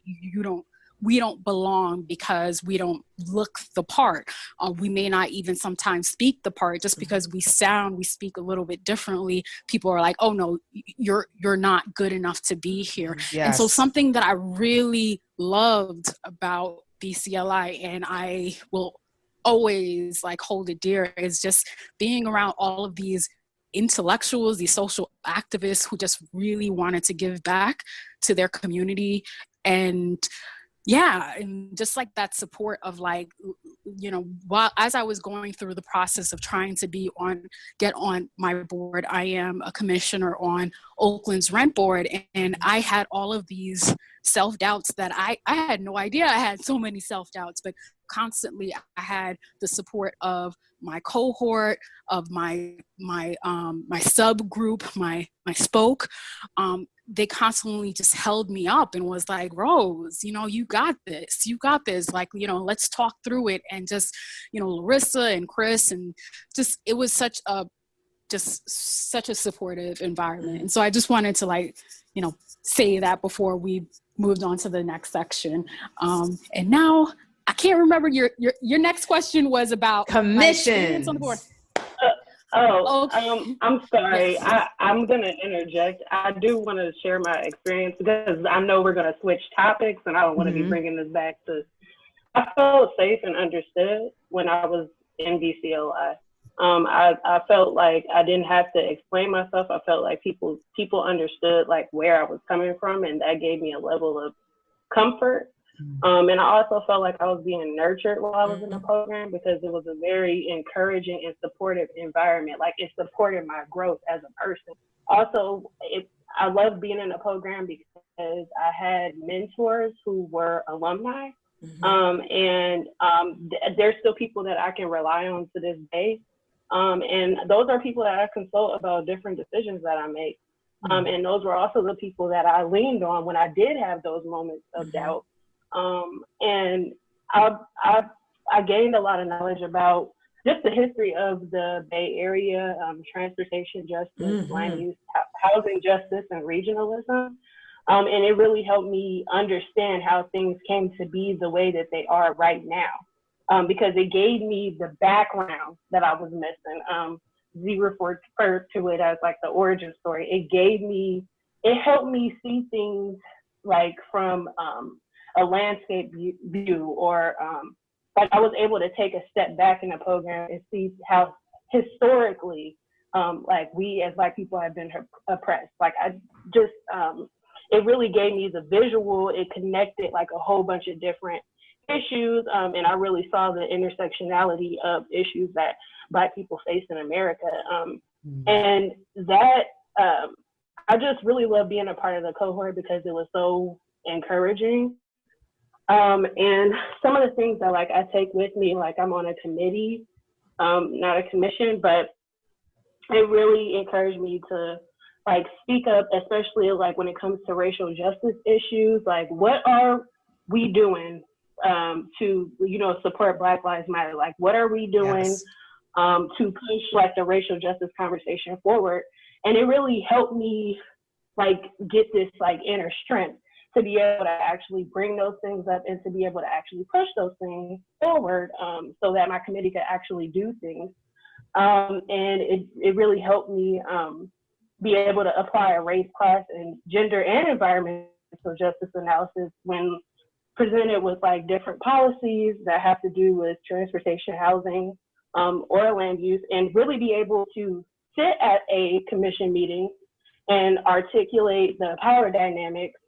we don't belong because we don't look the part. We may not even sometimes speak the part just because we speak a little bit differently. People are like, oh no, you're not good enough to be here. Yes. And so something that I really loved about BCLI, and I will always like hold it dear, is just being around all of these intellectuals, these social activists who just really wanted to give back to their community. And yeah, and just like that support of like, you know, while as I was going through the process of trying to get on my board, I am a commissioner on Oakland's rent board, and I had all of these self-doubts that I had no idea I had so many self-doubts, but constantly I had the support of my cohort, of my subgroup, my spoke. They constantly just held me up and was like, Rose, you know, you got this, like, you know, let's talk through it. And just, you know, Larissa and Chris, and just, it was such a supportive environment. And so I just wanted to, like, you know, say that before we moved on to the next section. And now I can't remember your next question was about commissions on the board. I'm sorry. Yes. I'm going to interject. I do want to share my experience because I know we're going to switch topics and I don't want to be bringing this back to. I felt safe and understood when I was in BCLI. I felt like I didn't have to explain myself. I felt like people understood like where I was coming from, and that gave me a level of comfort. And I also felt like I was being nurtured while I was in the program because it was a very encouraging and supportive environment. Like, it supported my growth as a person. Also, I loved being in the program because I had mentors who were alumni. There's still people that I can rely on to this day. And those are people that I consult about different decisions that I make. And those were also the people that I leaned on when I did have those moments of doubt. And I gained a lot of knowledge about just the history of the Bay Area, transportation justice, land use, housing justice, and regionalism. And it really helped me understand how things came to be the way that they are right now, because it gave me the background that I was missing. Z referred to it as like the origin story. It helped me see things like from a landscape view, or like I was able to take a step back in the program and see how historically, like we as Black people have been oppressed. Like it really gave me the visual. It connected like a whole bunch of different issues, and I really saw the intersectionality of issues that Black people face in America. And that I just really love being a part of the cohort because it was so encouraging. And some of the things that like I take with me, like I'm on a committee, not a commission, but it really encouraged me to like speak up, especially like when it comes to racial justice issues. Like, what are we doing to, you know, support Black Lives Matter? Like, what are we doing to push like the racial justice conversation forward? And it really helped me like get this like inner strength to be able to actually bring those things up and to be able to actually push those things forward, so that my committee could actually do things. And it really helped me be able to apply a race, class, and gender and environmental justice analysis when presented with like different policies that have to do with transportation, housing, or land use, and really be able to sit at a commission meeting and articulate the power dynamics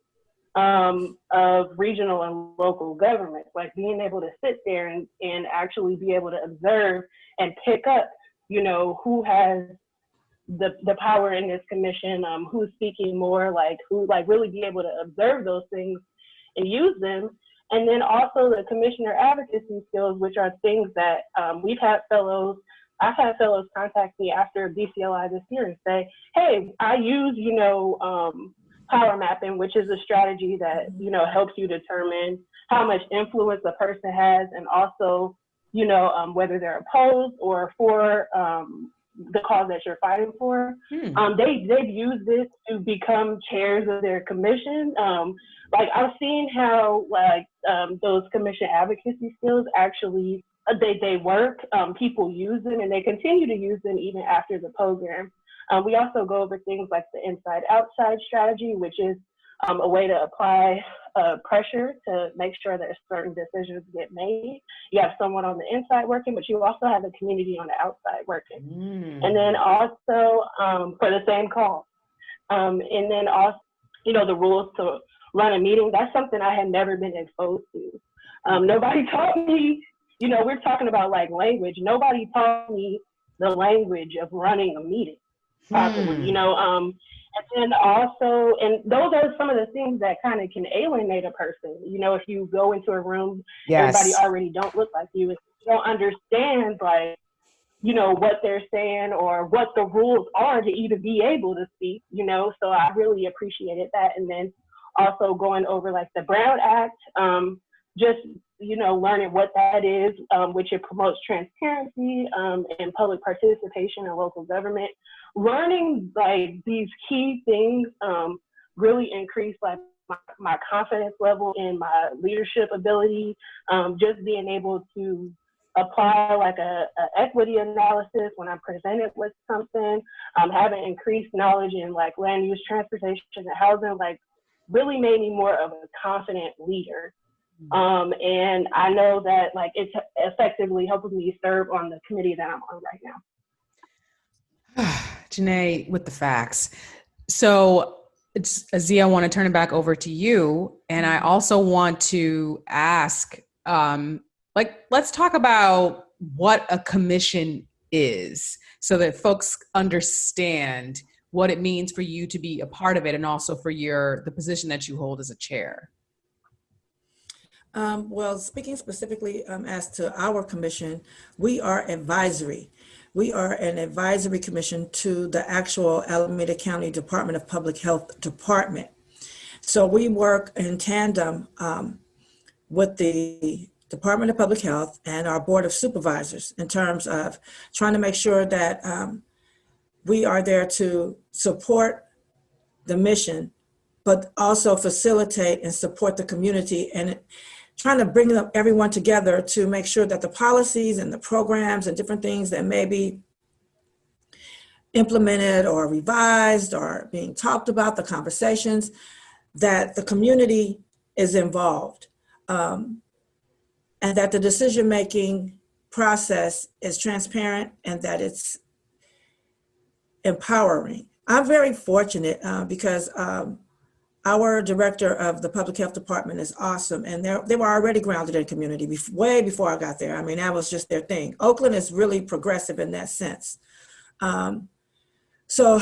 of regional and local government, like being able to sit there and actually be able to observe and pick up, you know, who has the power in this commission, who's speaking more, like who like really be able to observe those things and use them. And then also the commissioner advocacy skills, which are things that I've had fellows contact me after BCLI this year and say, hey, I use, power mapping, which is a strategy that, helps you determine how much influence a person has, and also, whether they're opposed or for the cause that you're fighting for. They've used this to become chairs of their commission. Like I've seen how those commission advocacy skills actually they work. People use them and they continue to use them even after the program. We also go over things like the inside-outside strategy, which is a way to apply pressure to make sure that certain decisions get made. You have someone on the inside working, but you also have a community on the outside working. And then also for the same cause. And then also, the rules to run a meeting, that's something I had never been exposed to. Nobody taught me, we're talking about like language. Nobody taught me the language of running a meeting properly, and then also, and those are some of the things that kind of can alienate a person. If you go into a room, everybody already don't look like you. If you don't understand, like, what they're saying or what the rules are to even be able to speak, so I really appreciated that. And then also going over like the Brown Act, just, learning what that is, which it promotes transparency and public participation in local government. Learning like these key things really increased like my confidence level in my leadership ability, just being able to apply like a equity analysis when I'm presented with something, having increased knowledge in like land use, transportation, and housing, like really made me more of a confident leader. And I know that like it's effectively helping me serve on the committee that I'm on right now. Genay, with the facts. So Zia, I want to turn it back over to you. And I also want to ask, let's talk about what a commission is so that folks understand what it means for you to be a part of it and also for the position that you hold as a chair. Well, speaking specifically as to our commission, we are advisory. We are an advisory commission to the actual Alameda County Department of Public Health Department. So we work in tandem with the Department of Public Health and our Board of Supervisors in terms of trying to make sure that we are there to support the mission, but also facilitate and support the community, and trying to bring everyone together to make sure that the policies and the programs and different things that may be implemented or revised or being talked about, the conversations, that the community is involved, and that the decision-making process is transparent and that it's empowering. I'm very fortunate because our director of the public health department is awesome, and they were already grounded in community way before I got there. I mean, that was just their thing. Oakland is really progressive in that sense. So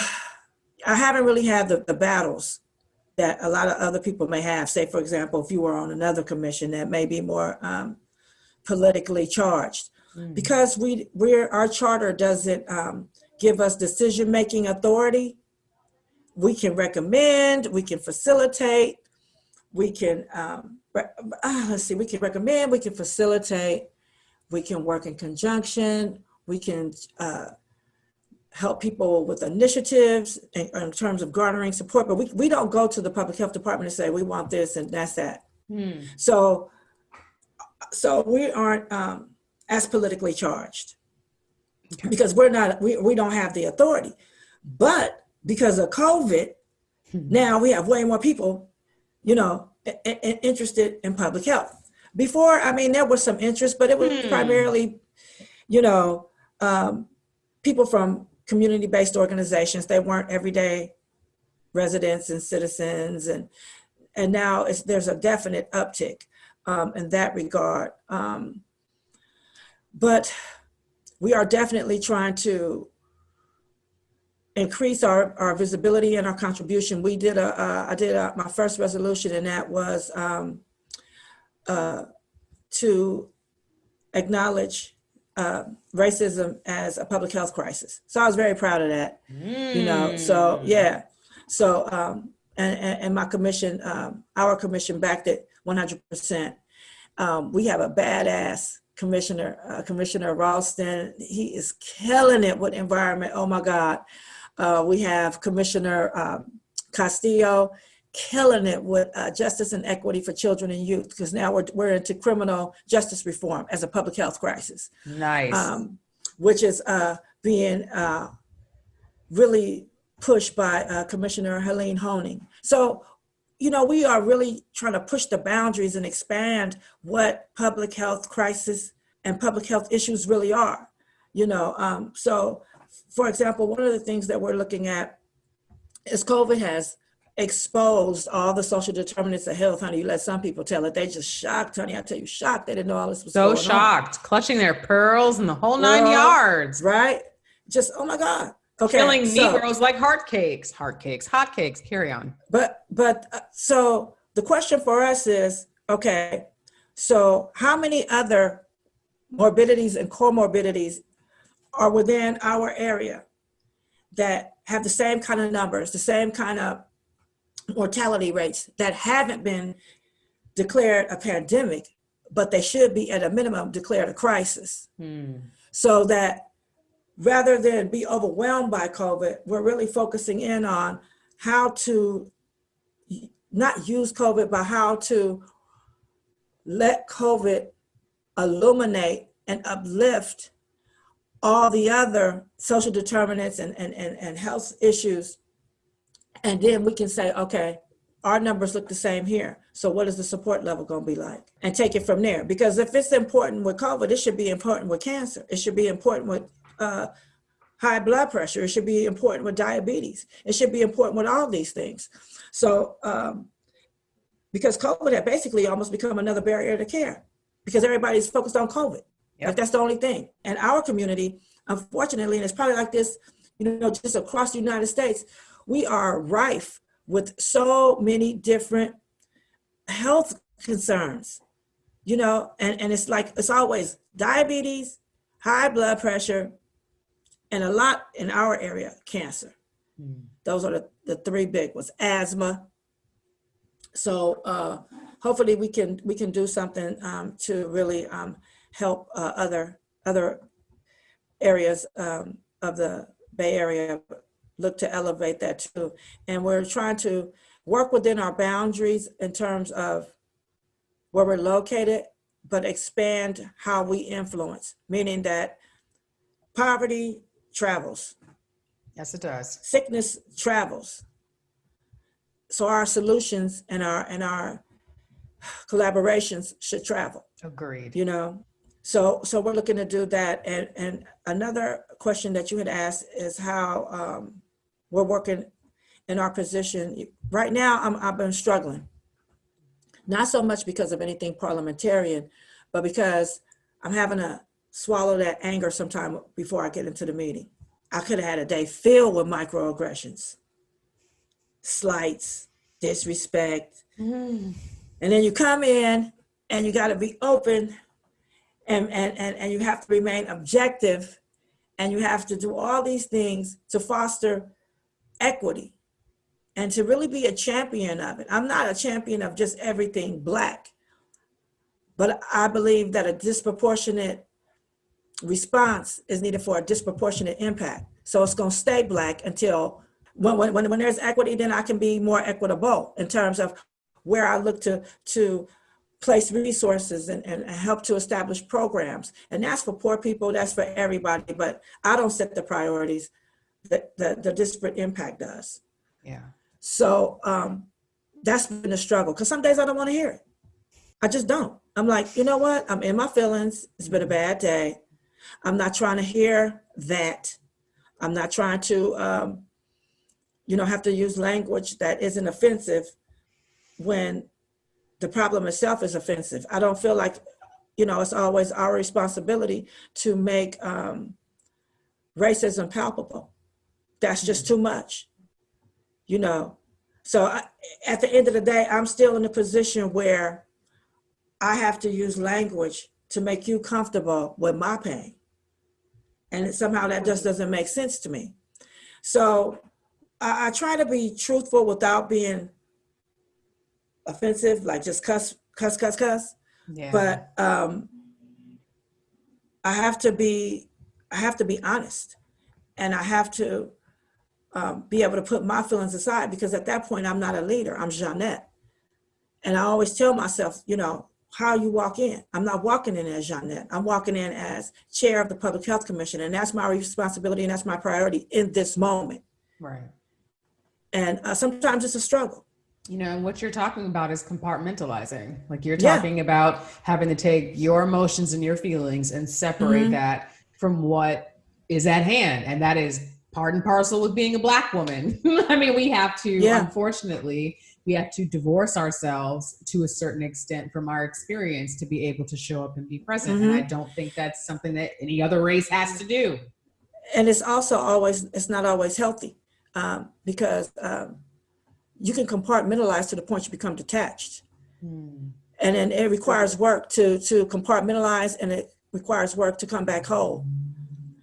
I haven't really had the battles that a lot of other people may have. Say, for example, if you were on another commission that may be more politically charged, because our charter doesn't give us decision-making authority. We can recommend, we can facilitate, we can, we can recommend, we can facilitate, we can work in conjunction, we can help people with initiatives in terms of garnering support, but we don't go to the public health department and say, we want this and that's that. So we aren't as politically charged because we don't have the authority. But because of COVID, now we have way more people, interested in public health. Before, I mean, there was some interest, but it was primarily, people from community-based organizations. They weren't everyday residents and citizens, and now there's a definite uptick in that regard. But we are definitely trying to increase our visibility and our contribution, I did my first resolution, and that was to acknowledge racism as a public health crisis. So I was very proud of that. So yeah. So and my commission, our commission backed it 100%. We have a badass commissioner, Commissioner Ralston. He is killing it with environment. Oh my God. We have Commissioner Castillo killing it with justice and equity for children and youth, because now we're into criminal justice reform as a public health crisis. Nice. Which is being really pushed by Commissioner Helene Honing. So, we are really trying to push the boundaries and expand what public health crisis and public health issues really are. So, for example, one of the things that we're looking at is COVID has exposed all the social determinants of health, honey. You let some people tell it. They just shocked, honey. I tell you, shocked. They didn't know all this was going on. So shocked, clutching their pearls and the whole 9 yards. Right? Just, oh my God. Okay. Killing Negroes like hotcakes. Carry on. But so the question for us is, okay, so how many other morbidities and comorbidities are within our area that have the same kind of numbers, the same kind of mortality rates, that haven't been declared a pandemic, but they should be at a minimum declared a crisis? So that rather than be overwhelmed by COVID, we're really focusing in on how to not use COVID, but how to let COVID illuminate and uplift all the other social determinants and health issues. And then we can say, okay, our numbers look the same here. So what is the support level going to be like? And take it from there. Because if it's important with COVID, it should be important with cancer. It should be important with high blood pressure. It should be important with diabetes. It should be important with all these things. So because COVID had basically almost become another barrier to care, because everybody's focused on COVID. Like that's the only thing. And our community, unfortunately, and it's probably like this, just across the United States, we are rife with so many different health concerns, and it's like, it's always diabetes, high blood pressure, and a lot in our area, cancer. Those are the three big ones. Asthma. So hopefully we can do something to really help other areas of the Bay Area look to elevate that too. And we're trying to work within our boundaries in terms of where we're located, but expand how we influence, meaning that poverty travels. Yes, it does. Sickness travels. So our solutions and our collaborations should travel. Agreed. So we're looking to do that. And another question that you had asked is how we're working in our position. Right now, I've been struggling. Not so much because of anything parliamentarian, but because I'm having to swallow that anger sometime before I get into the meeting. I could have had a day filled with microaggressions, slights, disrespect. And then you come in and you got to be open and you have to remain objective, and you have to do all these things to foster equity and to really be a champion of it. I'm not a champion of just everything Black, but I believe that a disproportionate response is needed for a disproportionate impact. So it's going to stay Black until when there's equity, then I can be more equitable in terms of where I look to place resources and help to establish programs. And that's for poor people, that's for everybody, but I don't set the priorities that the disparate impact does. Yeah. So that's been a struggle, because some days I don't want to hear it. I just don't. I'm like, you know what? I'm in my feelings. It's been a bad day. I'm not trying to hear that. I'm not trying to, have to use language that isn't offensive when the problem itself is offensive. I don't feel like, it's always our responsibility to make racism palpable. That's just too much, you know. So at the end of the day, I'm still in a position where I have to use language to make you comfortable with my pain. And somehow that just doesn't make sense to me. So I try to be truthful without being offensive, like just cuss. Yeah. But I have to be honest, and I have to be able to put my feelings aside, because at that point I'm not a leader. I'm Jeanette, and I always tell myself, you know, how you walk in. I'm not walking in as Jeanette. I'm walking in as chair of the Public Health Commission, and that's my responsibility and that's my priority in this moment. Right. And sometimes it's a struggle. You know, and what you're talking about is compartmentalizing. Like you're talking about having to take your emotions and your feelings and separate that from what is at hand. And that is part and parcel with being a Black woman. I mean, we have to, unfortunately, we have to divorce ourselves to a certain extent from our experience to be able to show up and be present. And I don't think that's something that any other race has to do. And it's also it's not always healthy, because you can compartmentalize to the point you become detached. And then it requires work to compartmentalize, and it requires work to come back whole.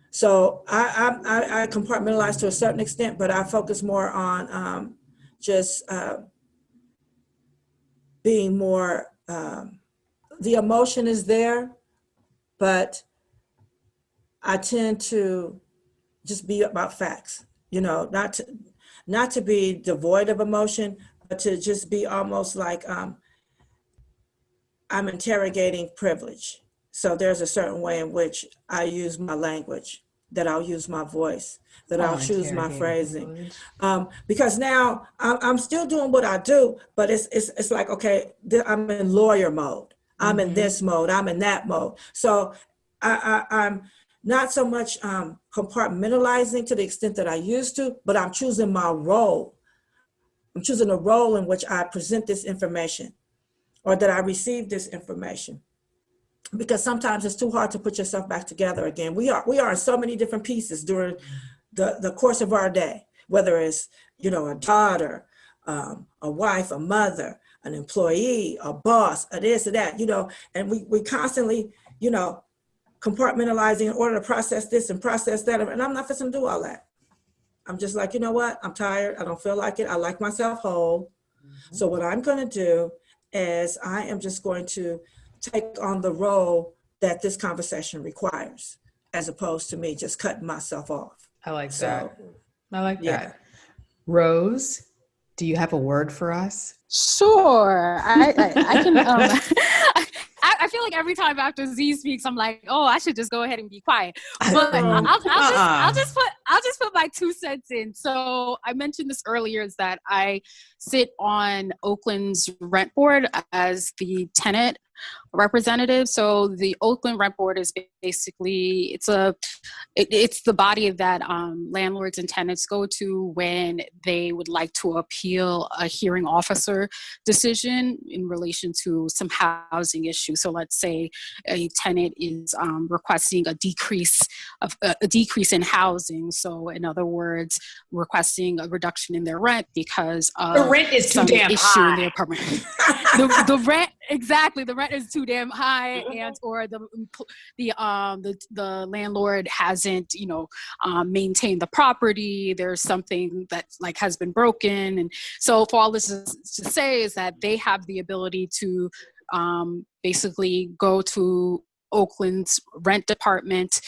So I compartmentalize to a certain extent, but I focus more on just being more, the emotion is there, but I tend to just be about facts, you know, not to be devoid of emotion, but to just be almost like I'm interrogating privilege. So there's a certain way in which I use my language, that I'll use my voice, that I'll choose my phrasing. Because now I'm still doing what I do, but it's like, okay, I'm in lawyer mode. I'm in this mode. I'm in that mode. So I'm not so much compartmentalizing to the extent that I used to, but I'm choosing my role. I'm choosing a role in which I present this information, or that I receive this information. Because sometimes it's too hard to put yourself back together again. We are in so many different pieces during the course of our day, whether it's, you know, a daughter, a wife, a mother, an employee, a boss, a this or that, you know, and we constantly, you know, compartmentalizing in order to process this and process that. And I'm not fixing to do all that. I'm just like, you know what? I'm tired. I don't feel like it. I like myself whole. So what I'm going to do is I am just going to take on the role that this conversation requires, as opposed to me just cutting myself off. I like that. I like that. Rose, do you have a word for us? Sure. I can. I feel like every time after Z speaks, I'm like, oh, I should just go ahead and be quiet. But I'll just put my 2 cents in. So I mentioned this earlier, is that I sit on Oakland's rent board as the tenant representative. So the Oakland Rent Board is basically, it's the body that landlords and tenants go to when they would like to appeal a hearing officer decision in relation to some housing issue. So let's say a tenant is requesting a decrease in housing. So in other words, requesting a reduction in their rent because of the rent is too damn high in their apartment. the rent, exactly, the rent is too damn high, and or the landlord hasn't, you know, maintained the property. There's something that like has been broken, and so for all this is to say is that they have the ability to basically go to Oakland's rent department,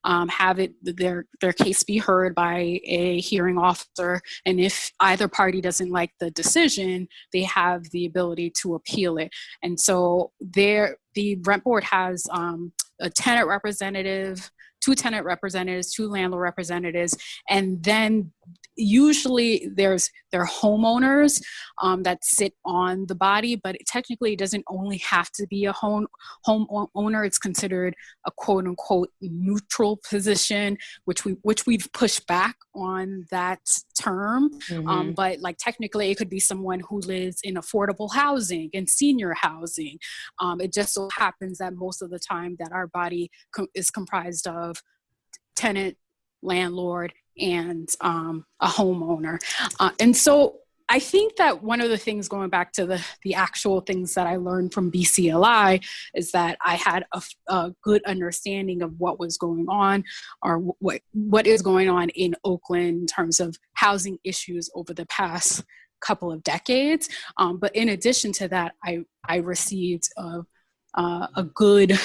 have their case be heard by a hearing officer, and if either party doesn't like the decision, they have the ability to appeal it. And so the rent board has a tenant representative, 2 tenant representatives, 2 landlord representatives, and then usually there are homeowners that sit on the body, but technically it doesn't only have to be a homeowner. It's considered a quote unquote neutral position, which we've pushed back on that term. But like technically it could be someone who lives in affordable housing and senior housing. It just so happens that most of the time that our body is comprised of tenant, landlord, and a homeowner. And so I think that one of the things, going back to the actual things that I learned from BCLI, is that I had a good understanding of what was going on, or what is going on in Oakland in terms of housing issues over the past couple of decades. But in addition to that, I received a good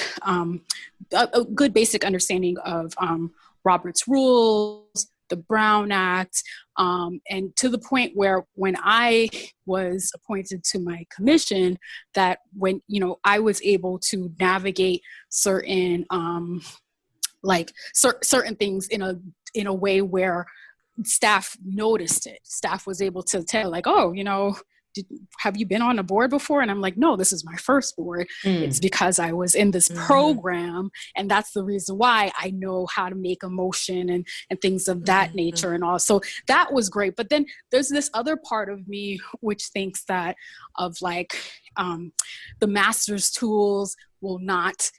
basic understanding of Robert's rules, the Brown Act, and to the point where when I was appointed to my commission, that when, I was able to navigate certain certain things in a way where staff noticed it. Staff was able to tell, like, oh, have you been on a board before? And I'm like, no, this is my first board. It's because I was in this program, and that's the reason why I know how to make a motion and things of that nature and all. So that was great. But then there's this other part of me which thinks that the master's tools will not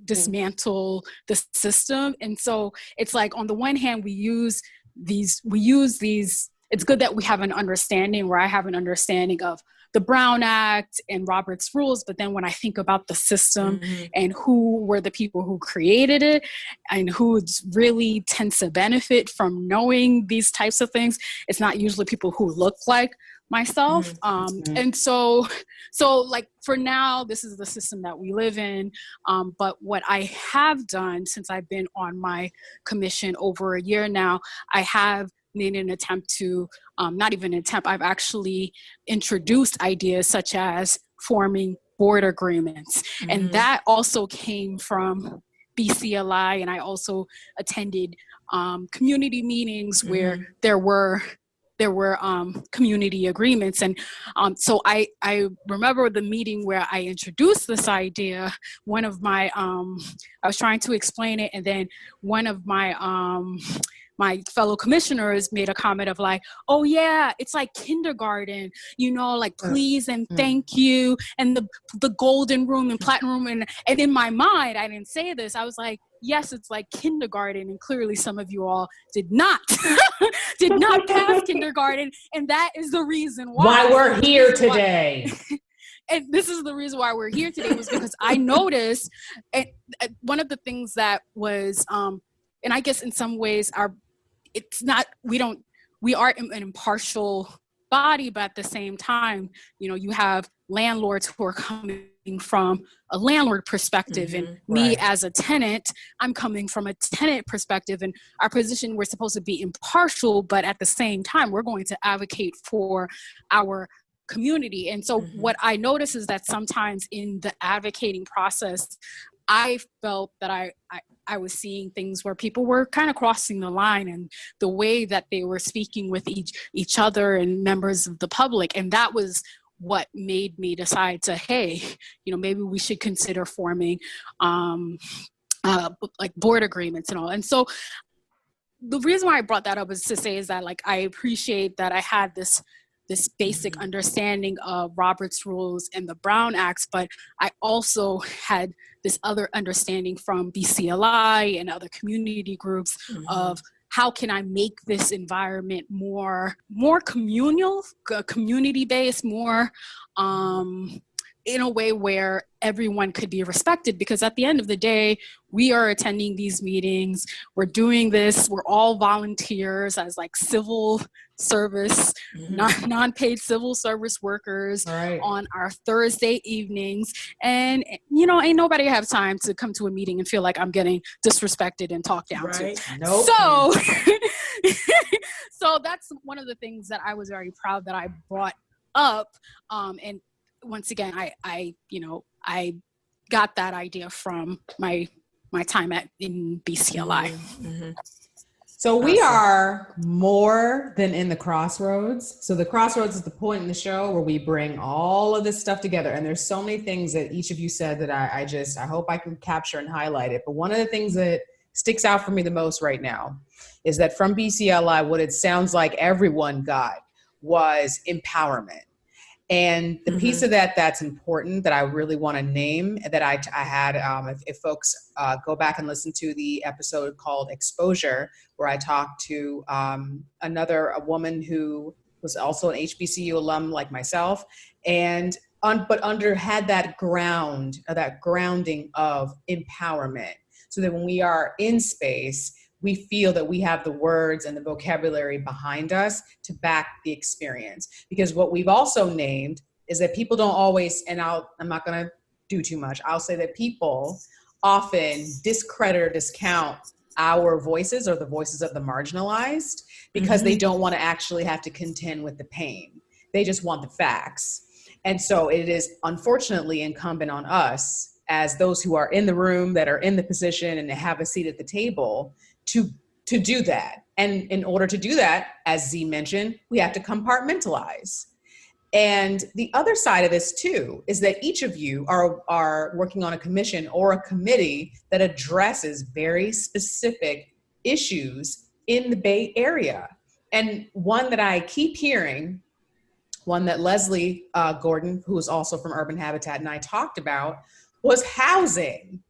dismantle the system. And so it's like, on the one hand, we use these, it's good that we have an understanding, where I have an understanding of the Brown Act and Robert's rules. But then when I think about the system and who were the people who created it and who really tends to benefit from knowing these types of things, it's not usually people who look like myself. And so like, for now, this is the system that we live in. But what I have done since I've been on my commission over a year now, I have made an attempt to, not even an attempt, I've actually introduced ideas such as forming board agreements. And that also came from BCLI. And I also attended community meetings where there were community agreements. And so I remember the meeting where I introduced this idea. One of my, I was trying to explain it, and then one of my fellow commissioners made a comment of like, oh yeah, it's like kindergarten, like please and thank you, and the golden room and platinum room. And in my mind, I didn't say this. I was like, yes, it's like kindergarten. And clearly some of you all did not pass kindergarten. And that is the reason why we're here today. And this is the reason why we're here today, was because I noticed one of the things that was, and I guess in some ways we are an impartial body, but at the same time, you have landlords who are coming from a landlord perspective, and me as a tenant, I'm coming from a tenant perspective, and our position, we're supposed to be impartial, but at the same time, we're going to advocate for our community. And so what I notice is that sometimes in the advocating process, I felt that I was seeing things where people were kind of crossing the line, and the way that they were speaking with each other and members of the public. And that was what made me decide to, hey, maybe we should consider forming like board agreements and all. And so the reason why I brought that up is to say is that, like, I appreciate that I had this basic understanding of Robert's rules and the Brown Acts, but I also had this other understanding from BCLI and other community groups of how can I make this environment more communal, community-based, more in a way where everyone could be respected. Because at the end of the day, we are attending these meetings, we're doing this, we're all volunteers as like civil service, non-paid civil service workers on our Thursday evenings. And, ain't nobody have time to come to a meeting and feel like I'm getting disrespected and talked down to. Nope. So that's one of the things that I was very proud that I brought up. And once again, I got that idea from my time in BCLI. So we are more than in the crossroads. So the crossroads is the point in the show where we bring all of this stuff together. And there's so many things that each of you said that I hope I can capture and highlight it. But one of the things that sticks out for me the most right now is that from BCLI, what it sounds like everyone got was empowerment. And the piece of that that's important that I really want to name that I had, if folks go back and listen to the episode called Exposure, where I talked to a woman who was also an HBCU alum like myself, and had that grounding of empowerment, so that when we are in space, we feel that we have the words and the vocabulary behind us to back the experience. Because what we've also named is that people don't always, and I'm not going to do too much, I'll say that people often discredit or discount our voices or the voices of the marginalized because they don't want to actually have to contend with the pain. They just want the facts. And so it is unfortunately incumbent on us as those who are in the room, that are in the position and have a seat at the table, to do that. And in order to do that, as Z mentioned, we have to compartmentalize. And the other side of this too is that each of you are working on a commission or a committee that addresses very specific issues in the Bay Area. And one that I keep hearing, one that Leslie Gordon, who is also from Urban Habitat, and I talked about, was housing.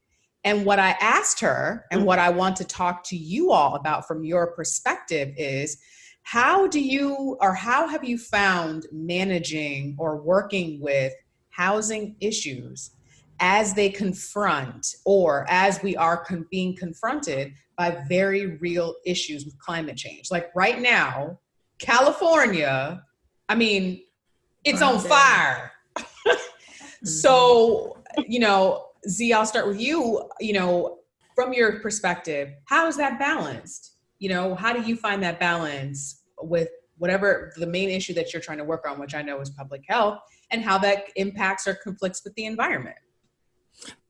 And what I asked her, and what I want to talk to you all about from your perspective, is how have you found managing or working with housing issues as they confront, or as we are being confronted by very real issues with climate change? Like right now, California, I mean, it's on fire. So, Z, I'll start with you. From your perspective, how is that balanced? How do you find that balance with whatever the main issue that you're trying to work on, which I know is public health, and how that impacts or conflicts with the environment?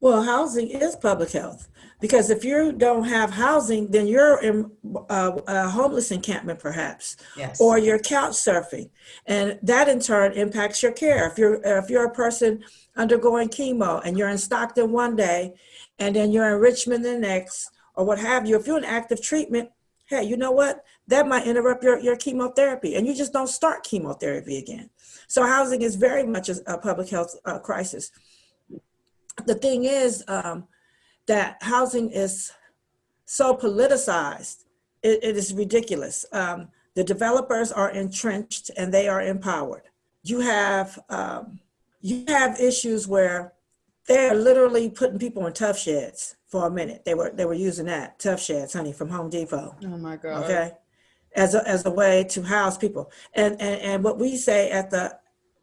Well, housing is public health, because if you don't have housing, then you're in a homeless encampment perhaps, yes, or you're couch surfing, and that in turn impacts your care. If you're a person undergoing chemo and you're in Stockton one day, and then you're in Richmond the next, or what have you, if you're in active treatment, hey, you know what? That might interrupt your chemotherapy, and you just don't start chemotherapy again. So housing is very much a public health crisis. The thing is that housing is so politicized, it is ridiculous. The developers are entrenched and they are empowered. You have issues where they're literally putting people in tough sheds for a minute. They were using that, tough sheds, honey, from Home Depot. Oh my God. Okay, as a way to house people. And what we say at the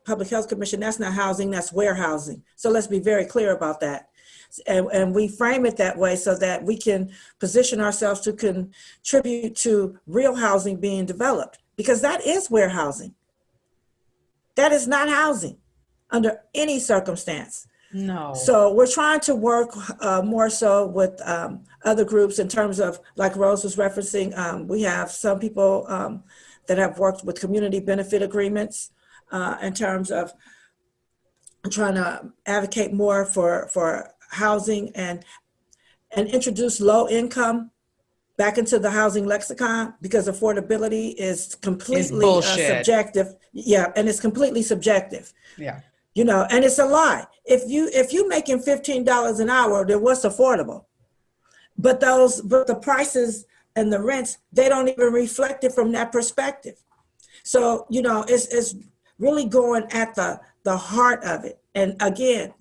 Public Health Commission, that's not housing, that's warehousing. So let's be very clear about that. And we frame it that way so that we can position ourselves to contribute to real housing being developed, because that is warehousing. That is not housing under any circumstance. No. So we're trying to work more so with other groups in terms of, like Rose was referencing, we have some people that have worked with community benefit agreements in terms of trying to advocate more for housing and introduce low income back into the housing lexicon, because affordability is completely subjective. Yeah, and it's completely subjective. Yeah. And it's a lie. If you making $15 an hour, then what's affordable? But the prices and the rents, they don't even reflect it from that perspective. So, it's really going at the heart of it. And again,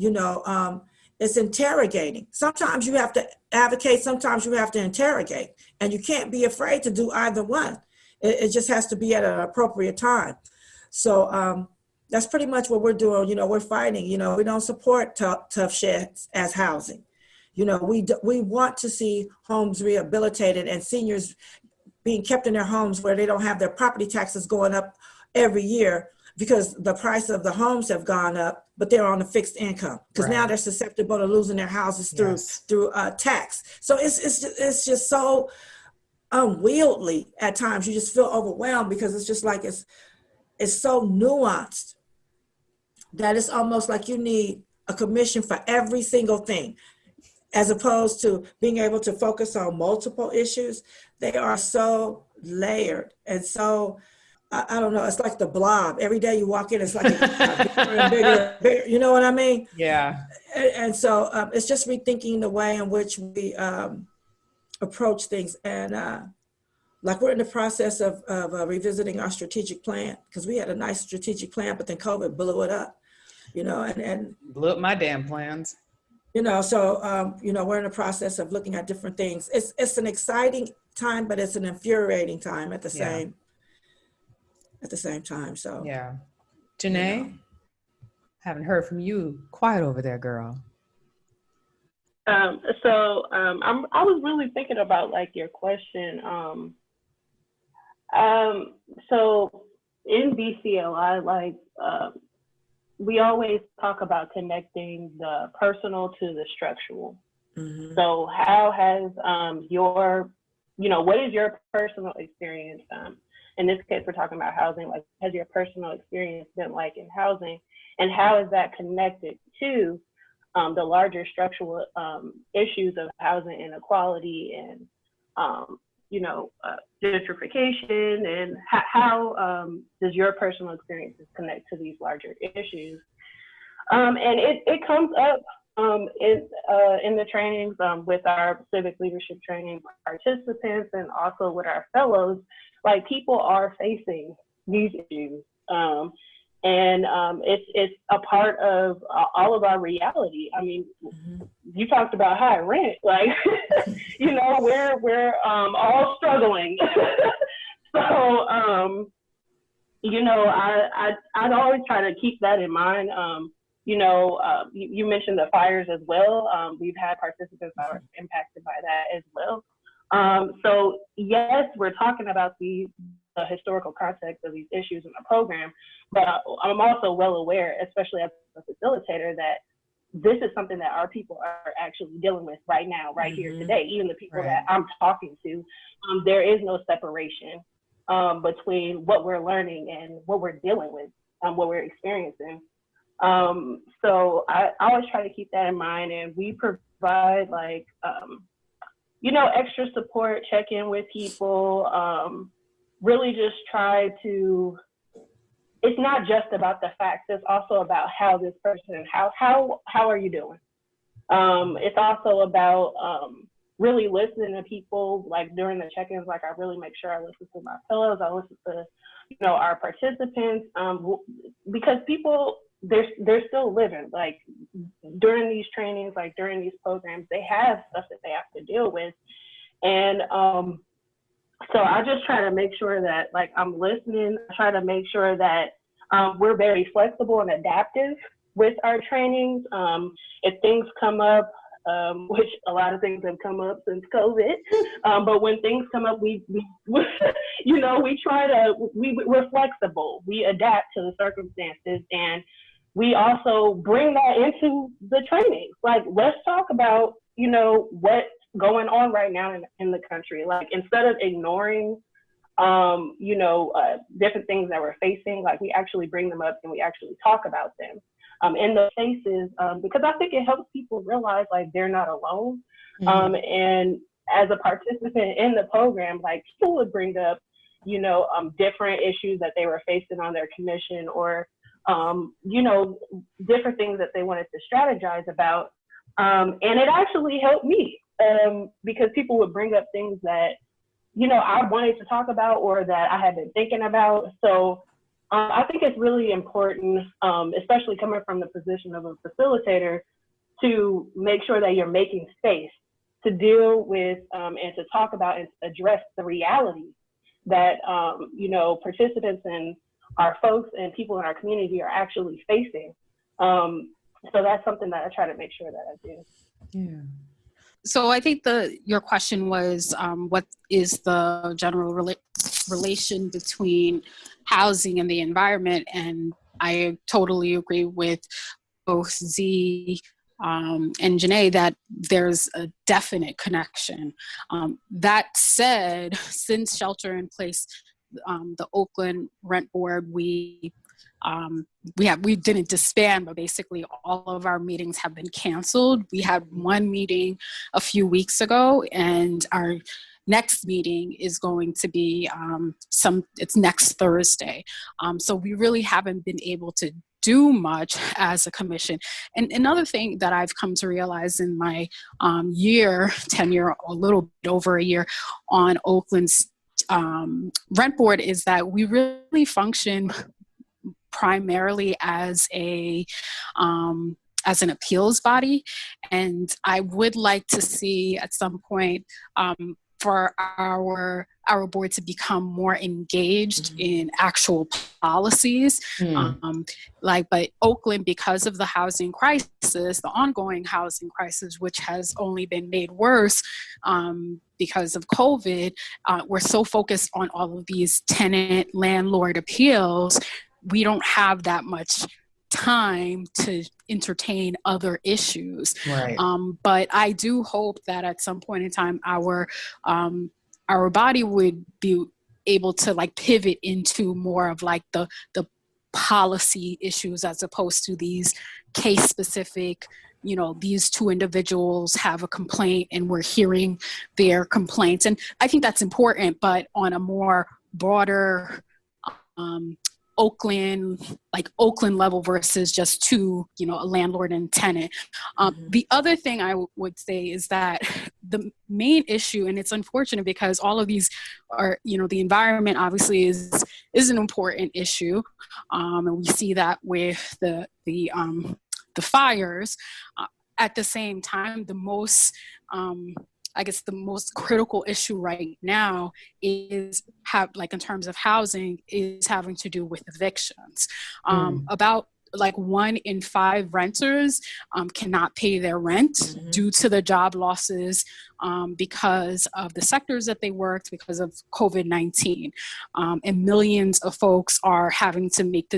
it's interrogating. Sometimes you have to advocate, sometimes you have to interrogate, and you can't be afraid to do either one. It just has to be at an appropriate time. So that's pretty much what we're doing. We're fighting. We don't support tough sheds as housing. We want to see homes rehabilitated and seniors being kept in their homes where they don't have their property taxes going up every year because the price of the homes have gone up, but they're on a fixed income, because now they're susceptible to losing their houses through tax. So it's just so unwieldy at times. You just feel overwhelmed, because it's just like it's so nuanced that it's almost like you need a commission for every single thing, as opposed to being able to focus on multiple issues. They are so layered and so I don't know, it's like the blob. Every day you walk in, it's like it got bigger and bigger and bigger. You know what I mean? Yeah. And so it's just rethinking the way in which we approach things. And like we're in the process of revisiting our strategic plan, because we had a nice strategic plan, but then COVID blew it up, you know, and blew up my damn plans. You know, so, you know, we're in the process of looking at different things. It's an exciting time, but it's an infuriating time at the same time. So, yeah. Genay, haven't heard from you. Quiet over there, girl. I was really thinking about like your question. So in BCLI, like, we always talk about connecting the personal to the structural. Mm-hmm. So how has what is your personal experience? In this case, we're talking about housing. Like, has your personal experience been like in housing, and how is that connected to the larger structural issues of housing inequality and gentrification, and how does your personal experiences connect to these larger issues? And it comes up in the trainings with our civic leadership training participants, and also with our fellows. Like, people are facing these issues, and it's a part of all of our reality. I mean, you talked about high rent, like, we're all struggling. So, I'd always try to keep that in mind. You mentioned the fires as well. We've had participants that are impacted by that as well. So yes, we're talking about the historical context of these issues in the program, but I'm also well aware, especially as a facilitator, that this is something that our people are actually dealing with right now, right here today. Even the people that I'm talking to, there is no separation between what we're learning and what we're dealing with, what we're experiencing. So I always try to keep that in mind, and we provide like, extra support, check in with people, really just try to, it's not just about the facts, it's also about how this person, how are you doing? It's also about really listening to people, like during the check-ins, like I really make sure I listen to my fellows, I listen to, our participants, because people, they're still living, like during these trainings, like during these programs, they have stuff that they have to deal with. And so I just try to make sure that, like, I'm listening. I try to make sure that we're very flexible and adaptive with our trainings. If things come up, which a lot of things have come up since COVID, but when things come up, we're flexible. We adapt to the circumstances, and we also bring that into the training. Like, let's talk about, what's going on right now in the country. Like, instead of ignoring, different things that we're facing, like, we actually bring them up and we actually talk about them in those spaces, because I think it helps people realize, like, they're not alone. And as a participant in the program, like, people would bring up, different issues that they were facing on their commission, or different things that they wanted to strategize about. And it actually helped me, because people would bring up things that, I wanted to talk about or that I had been thinking about. So I think it's really important, especially coming from the position of a facilitator, to make sure that you're making space to deal with and to talk about and address the reality that, participants and our folks and people in our community are actually facing. So that's something that I try to make sure that I do. Yeah. So I think your question was, what is the general relation between housing and the environment? And I totally agree with both Z and Genay that there's a definite connection. That said, since shelter in place, the Oakland Rent Board, we didn't disband, but basically all of our meetings have been canceled. We had one meeting a few weeks ago, and our next meeting is going to be it's next Thursday. So we really haven't been able to do much as a commission. And another thing that I've come to realize in my tenure, a little bit over a year on Oakland's rent board, is that we really function primarily as an appeals body. And I would like to see at some point for our board to become more engaged in actual policies. But Oakland, because of the housing crisis, the ongoing housing crisis, which has only been made worse because of COVID, we're so focused on all of these tenant landlord appeals, we don't have that much time to entertain other issues. Right. But I do hope that at some point in time, our body would be able to like pivot into more of like the policy issues as opposed to these case specific, these two individuals have a complaint and we're hearing their complaints. And I think that's important, but on a more broader Oakland level versus just two, a landlord and tenant. The other thing I would say is that the main issue, and it's unfortunate because all of these are, the environment obviously is an important issue. And we see that with the fires. At the same time, the most critical issue right now is in terms of housing is having to do with evictions. About 1 in 5 renters cannot pay their rent due to the job losses because of the sectors that they worked because of COVID-19. And millions of folks are having to make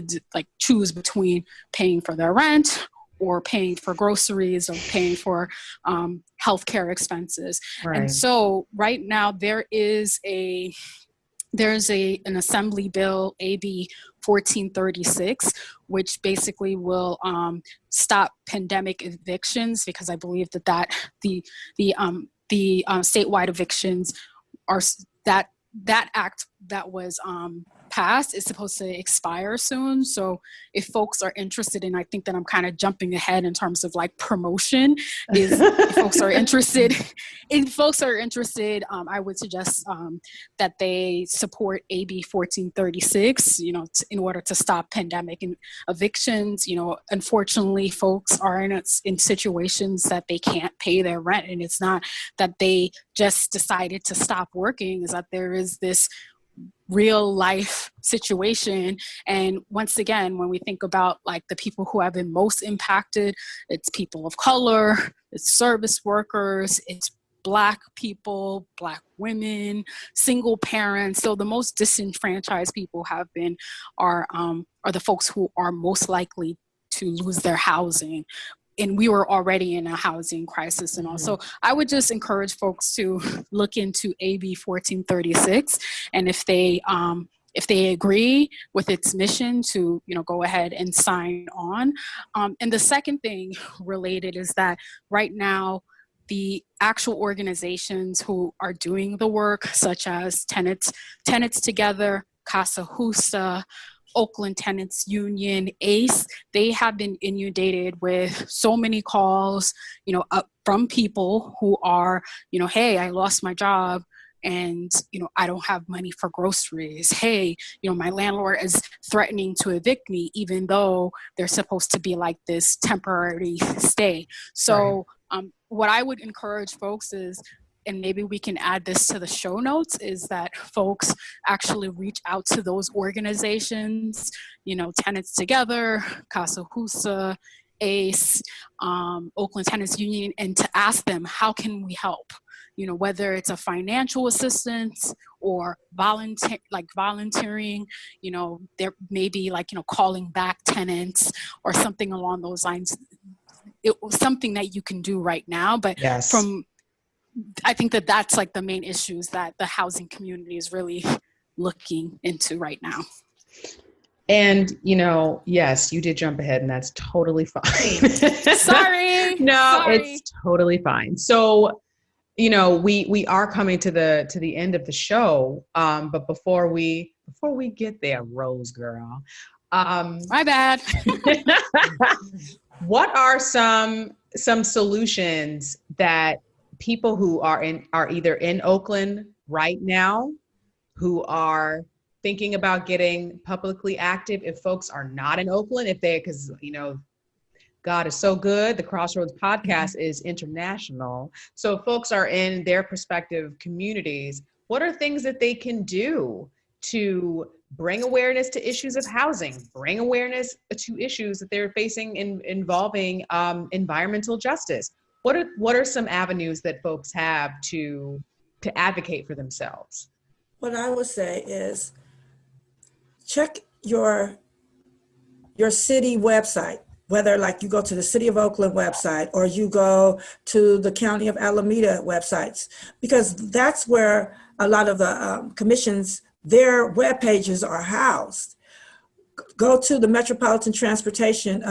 choose between paying for their rent or paying for groceries or paying for healthcare expenses. Right. And so right now there's an assembly bill, AB 1436, which basically will stop pandemic evictions, because I believe that the statewide evictions are that act that was passed is supposed to expire soon. So if folks are interested, and I think that I'm kind of jumping ahead in terms of promotion, is if folks are interested, I would suggest that they support AB 1436, in order to stop pandemic and evictions. Unfortunately, folks are in situations that they can't pay their rent, and it's not that they just decided to stop working, is that there is this real life situation. And once again, when we think about the people who have been most impacted, it's people of color, it's service workers, it's Black people, Black women, single parents. So the most disenfranchised people are the folks who are most likely to lose their housing. And we were already in a housing crisis and all. So I would just encourage folks to look into AB 1436. And if they agree with its mission, to, go ahead and sign on. And the second thing related is that right now, the actual organizations who are doing the work, such as Tenants Together, Casa Justa, Oakland Tenants Union, ACE, they have been inundated with so many calls, from people who are, hey, I lost my job and, I don't have money for groceries. Hey, my landlord is threatening to evict me, even though they're supposed to be this temporary stay. So what I would encourage folks is, and maybe we can add this to the show notes, is that folks actually reach out to those organizations, Tenants Together, Casa Justa, ACE, Oakland Tenants Union, and to ask them, how can we help? Whether it's a financial assistance or volunteering, there may be calling back tenants or something along those lines. It was something that you can do right now, but I think that's the main issues that the housing community is really looking into right now. And, yes, you did jump ahead, and that's totally fine. Sorry. No, it's totally fine. So, we are coming to the end of the show. But before we get there, Rose girl, My bad. what are some solutions that people who are either in Oakland right now, who are thinking about getting publicly active, if folks are not in Oakland, because God is so good. The Crossroads podcast is international. So if folks are in their prospective communities, what are things that they can do to bring awareness to issues of housing, bring awareness to issues that they're facing involving environmental justice? What are some avenues that folks have to advocate for themselves? What I would say is check your city website, whether like you go to the City of Oakland website or you go to the County of Alameda websites, because that's where a lot of the commissions, their web pages are housed. Go to the Metropolitan Transportation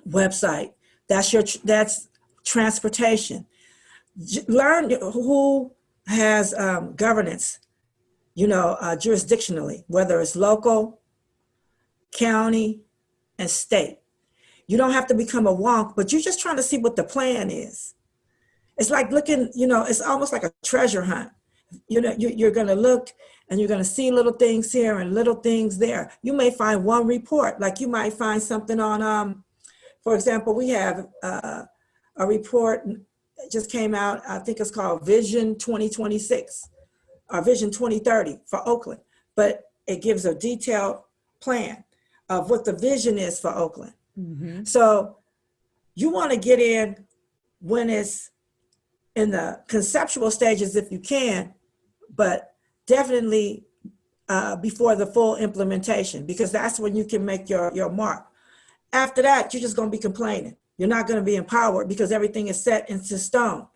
website. That's transportation. Learn who has governance, jurisdictionally, whether it's local, county, and state. You don't have to become a wonk, but you're just trying to see what the plan is. It's like looking, it's almost like a treasure hunt. You're going to look and you're going to see little things here and little things there. You may find one report, like you might find something on, for example, we have a report just came out, I think it's called Vision 2026 or Vision 2030 for Oakland, but it gives a detailed plan of what the vision is for Oakland. Mm-hmm. So you want to get in when it's in the conceptual stages if you can, but definitely before the full implementation, because that's when you can make your mark. After that, you're just going to be complaining. You're not going to be empowered because everything is set into stone.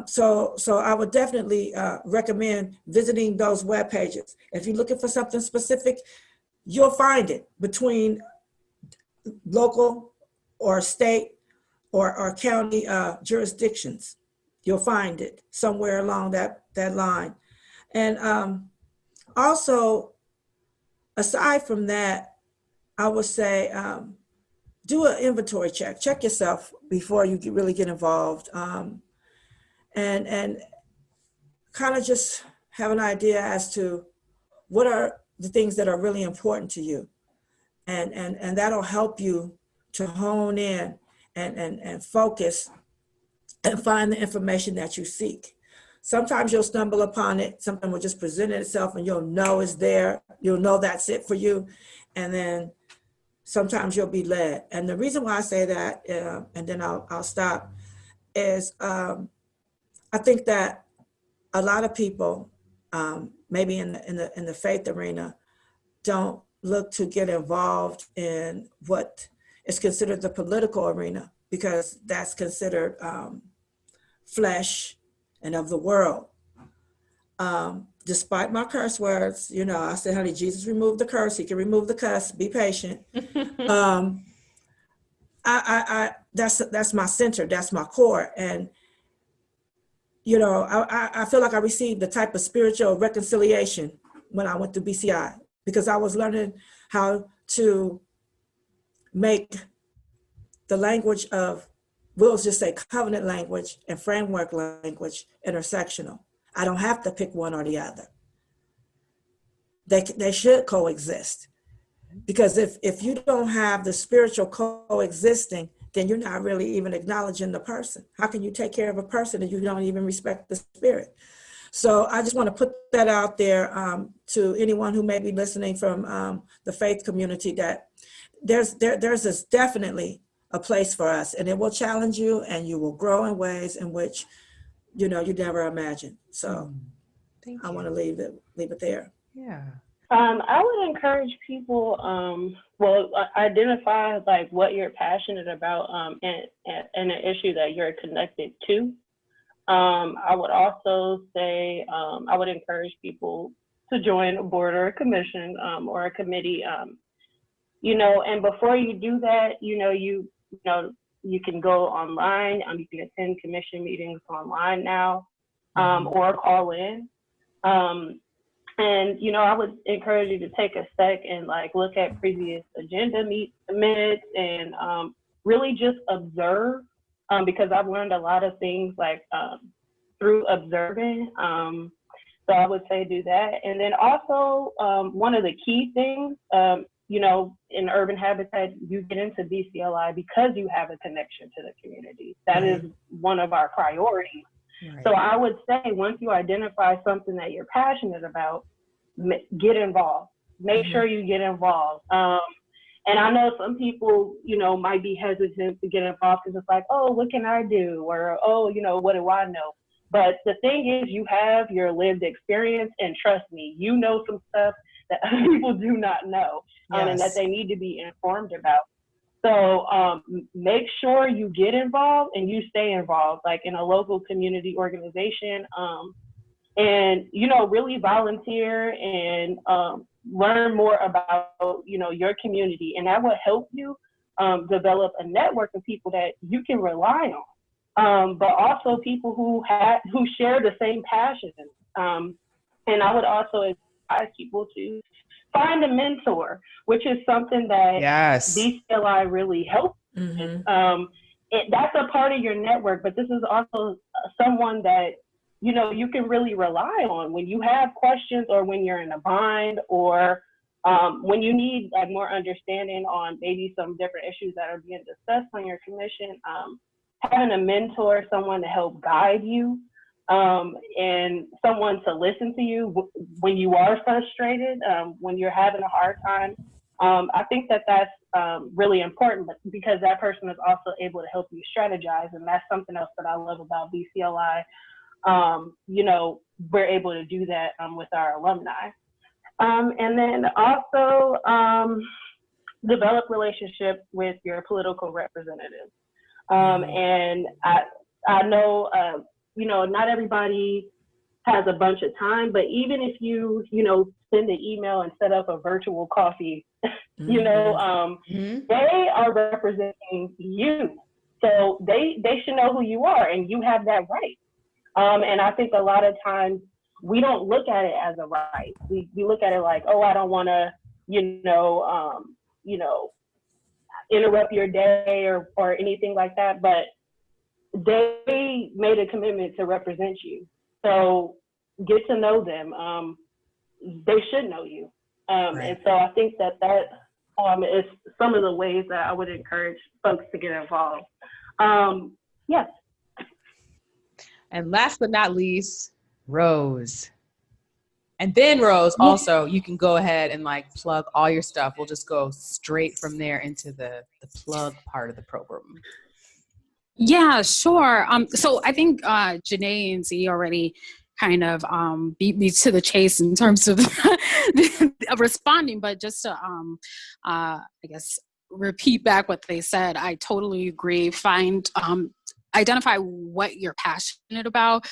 So I would definitely recommend visiting those web pages. If you're looking for something specific, you'll find it between local or state or county jurisdictions. You'll find it somewhere along that line. And also, aside from that, I would say do an inventory check. Check yourself before you really get involved, and kind of just have an idea as to what are the things that are really important to you, and that'll help you to hone in and focus and find the information that you seek. Sometimes you'll stumble upon it. Something will just present itself and you'll know it's there. You'll know that's it for you. And then sometimes you'll be led. And the reason why I say that, and then I'll stop, is I think that a lot of people, maybe in the faith arena, don't look to get involved in what is considered the political arena, because that's considered flesh and of the world. Despite my curse words, I said, honey, Jesus removed the curse. He can remove the cuss. Be patient. That's my center. That's my core. And, I feel like I received the type of spiritual reconciliation when I went to BCI, because I was learning how to make the language of, we'll just say covenant language and framework language intersectional. I don't have to pick one or the other. They should coexist, because if you don't have the spiritual coexisting, then you're not really even acknowledging the person. How can you take care of a person if you don't even respect the spirit? So I just want to put that out there to anyone who may be listening from the faith community, that there's definitely a place for us, and it will challenge you, and you will grow in ways in which you never imagined. So I want to leave it there. Yeah. I would encourage people, identify like what you're passionate about and an issue that you're connected to. I would also say I would encourage people to join a board or a commission or a committee, and before you do that, You can go online. You can attend commission meetings online now, or call in. And, I would encourage you to take a sec and like look at previous agenda minutes and really just observe, because I've learned a lot of things like through observing. So I would say do that. And then also one of the key things, in urban habitat, you get into BCLI because you have a connection to the community. That is one of our priorities. Right. So I would say once you identify something that you're passionate about, get involved. Make sure you get involved. And I know some people, might be hesitant to get involved because it's like, oh, what can I do? Or, oh, what do I know? But the thing is, you have your lived experience, and trust me, you know some stuff that other people do not know, and that they need to be informed about. So make sure you get involved and you stay involved, like in a local community organization, and, really volunteer and learn more about, your community. And that will help you develop a network of people that you can rely on, but also people who share the same passion. And I would also advise people to find a mentor, which is something that BCLI really helps. That's a part of your network, but this is also someone that, you can really rely on when you have questions, or when you're in a bind, or when you need like more understanding on maybe some different issues that are being discussed on your commission. Having a mentor, someone to help guide you, and someone to listen to you when you are frustrated, when you're having a hard time. I think that's really important, because that person is also able to help you strategize. And that's something else that I love about BCLI. We're able to do that with our alumni. And then also develop relationships with your political representatives. And I know, not everybody has a bunch of time, but even if you, send an email and set up a virtual coffee, they are representing you. So they should know who you are, and you have that right. And I think a lot of times we don't look at it as a right. We look at it like, oh, I don't want to, interrupt your day or anything like that. But they made a commitment to represent you. So get to know them. They should know you. And so I think that is some of the ways that I would encourage folks to get involved. Yes. And last but not least, Rose. And then Rose, also, you can go ahead and like plug all your stuff. We'll just go straight from there into the plug part of the program. Yeah, sure. So I think Genay and Z already kind of beat me to the chase in terms of responding, but just to, I guess, repeat back what they said, I totally agree. Identify what you're passionate about.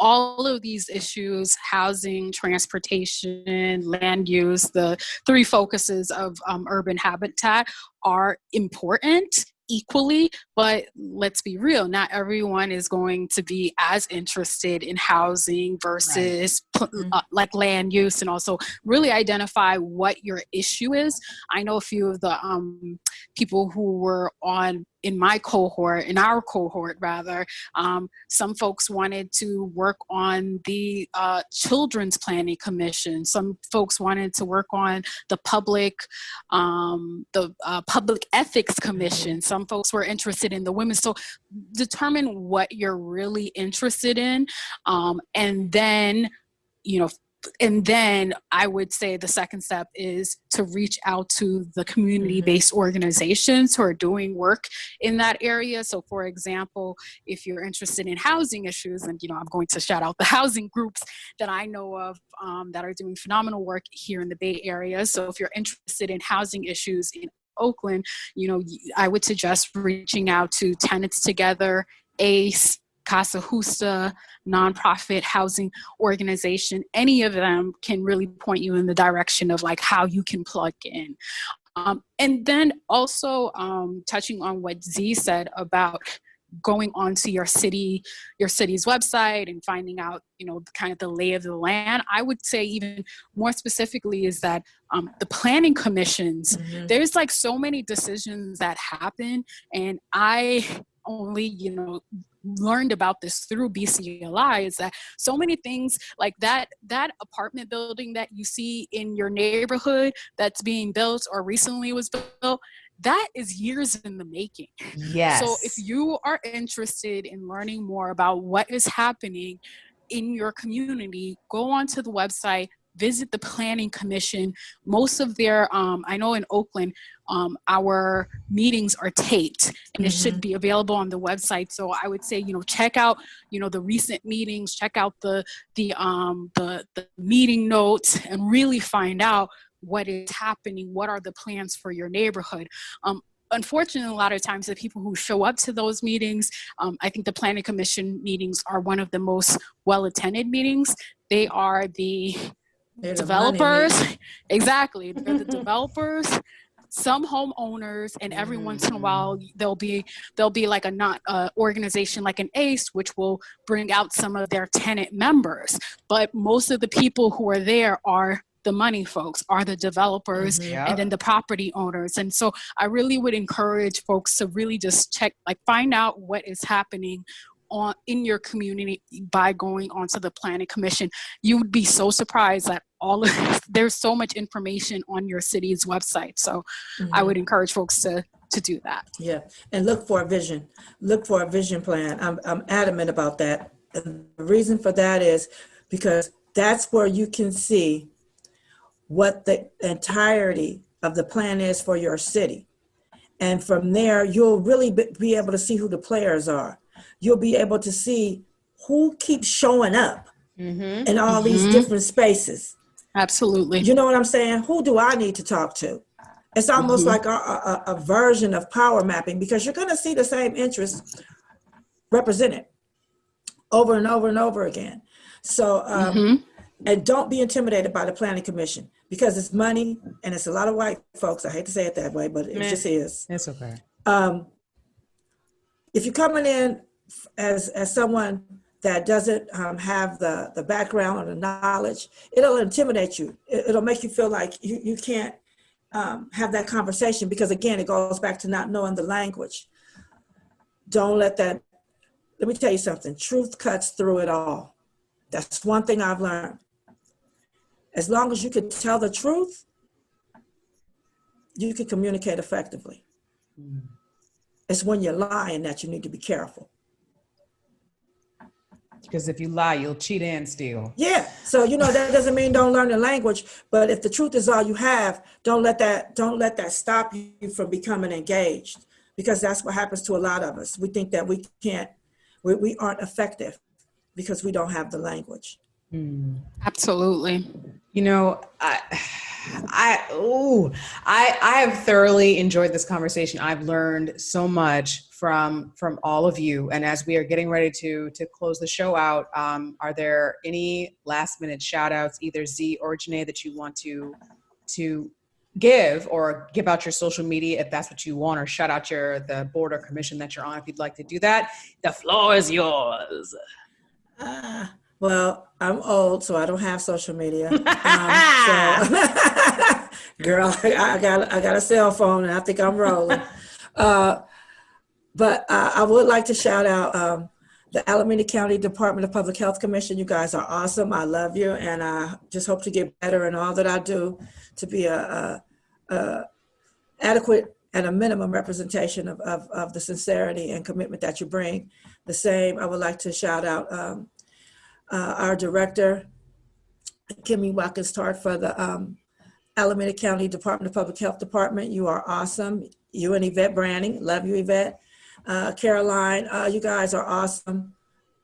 All of these issues, housing, transportation, land use, the three focuses of urban habitat are important equally, but let's be real, not everyone is going to be as interested in housing versus like land use, and also really identify what your issue is. I know a few of the people who were in our cohort rather, some folks wanted to work on the Children's Planning Commission. Some folks wanted to work on the public ethics commission. Some folks were interested in the women. So determine what you're really interested in, and then I would say the second step is to reach out to the community-based organizations who are doing work in that area. So for example, if you're interested in housing issues, and I'm going to shout out the housing groups that I know of that are doing phenomenal work here in the Bay Area. So if you're interested in housing issues in Oakland, I would suggest reaching out to Tenants Together, ACE, Casa Justa, nonprofit housing organization. Any of them can really point you in the direction of like how you can plug in. And then also touching on what Z said about going onto your city's website and finding out, kind of the lay of the land. I would say even more specifically is that the planning commissions, there's like so many decisions that happen, and I only, learned about this through BCLI, is that so many things like that apartment building that you see in your neighborhood that's being built or recently was built, that is years in the making. Yes. So if you are interested in learning more about what is happening in your community, go onto the website, visit the Planning Commission. Most of their, I know in Oakland, our meetings are taped and it should be available on the website. So I would say, check out, the recent meetings, check out the meeting notes, and really find out what is happening, what are the plans for your neighborhood. Unfortunately, a lot of times the people who show up to those meetings, I think the Planning Commission meetings are one of the most well-attended meetings. They are the developers. Exactly. They're the developers, some homeowners, and every once in a while there'll be like a organization like an ACE, which will bring out some of their tenant members. But most of the people who are there are the money folks, are the developers, and then the property owners. And so I really would encourage folks to really just find out what is happening in your community by going onto the Planning Commission. You would be so surprised that there's so much information on your city's website. So I would encourage folks to do that. Yeah, and look for a vision. Look for a vision plan. I'm adamant about that. And the reason for that is because that's where you can see what the entirety of the plan is for your city. And from there, you'll really be able to see who the players are. You'll be able to see who keeps showing up in all these different spaces. Absolutely. You know what I'm saying? Who do I need to talk to? It's almost like a version of power mapping, because you're going to see the same interests represented over and over and over again. So, and don't be intimidated by the Planning Commission, because it's money and it's a lot of white folks. I hate to say it that way, but it just is. It's okay. If you're coming in as someone that doesn't have the background or the knowledge, it'll intimidate you. It'll make you feel like you can't have that conversation, because again, it goes back to not knowing the language. Don't let that, let me tell you something, truth cuts through it all. That's one thing I've learned. As long as you can tell the truth, you can communicate effectively. It's when you're lying that you need to be careful. Because if you lie, you'll cheat and steal. Yeah. So, that doesn't mean don't learn the language, but if the truth is all you have, don't let that stop you from becoming engaged, because that's what happens to a lot of us. We think that we aren't effective because we don't have the language. Absolutely. I have thoroughly enjoyed this conversation. I've learned so much from all of you. And as we are getting ready to close the show out, are there any last minute shout outs, either Z or Genay, that you want to give, or give out your social media if that's what you want, or shout out the board or commission that you're on if you'd like to do that? The floor is yours. Well, I'm old, so I don't have social media. Girl, I got a cell phone, and I think I'm rolling. But I would like to shout out the Alameda County Department of Public Health Commission. You guys are awesome. I love you, and I just hope to get better in all that I do to be a adequate and a minimum representation of the sincerity and commitment that you bring. The same, I would like to shout out our director, Kimmy Watkins-Tart, for the Alameda County Department of Public Health Department. You are awesome. You and Yvette Branning, love you, Yvette. Caroline, you guys are awesome,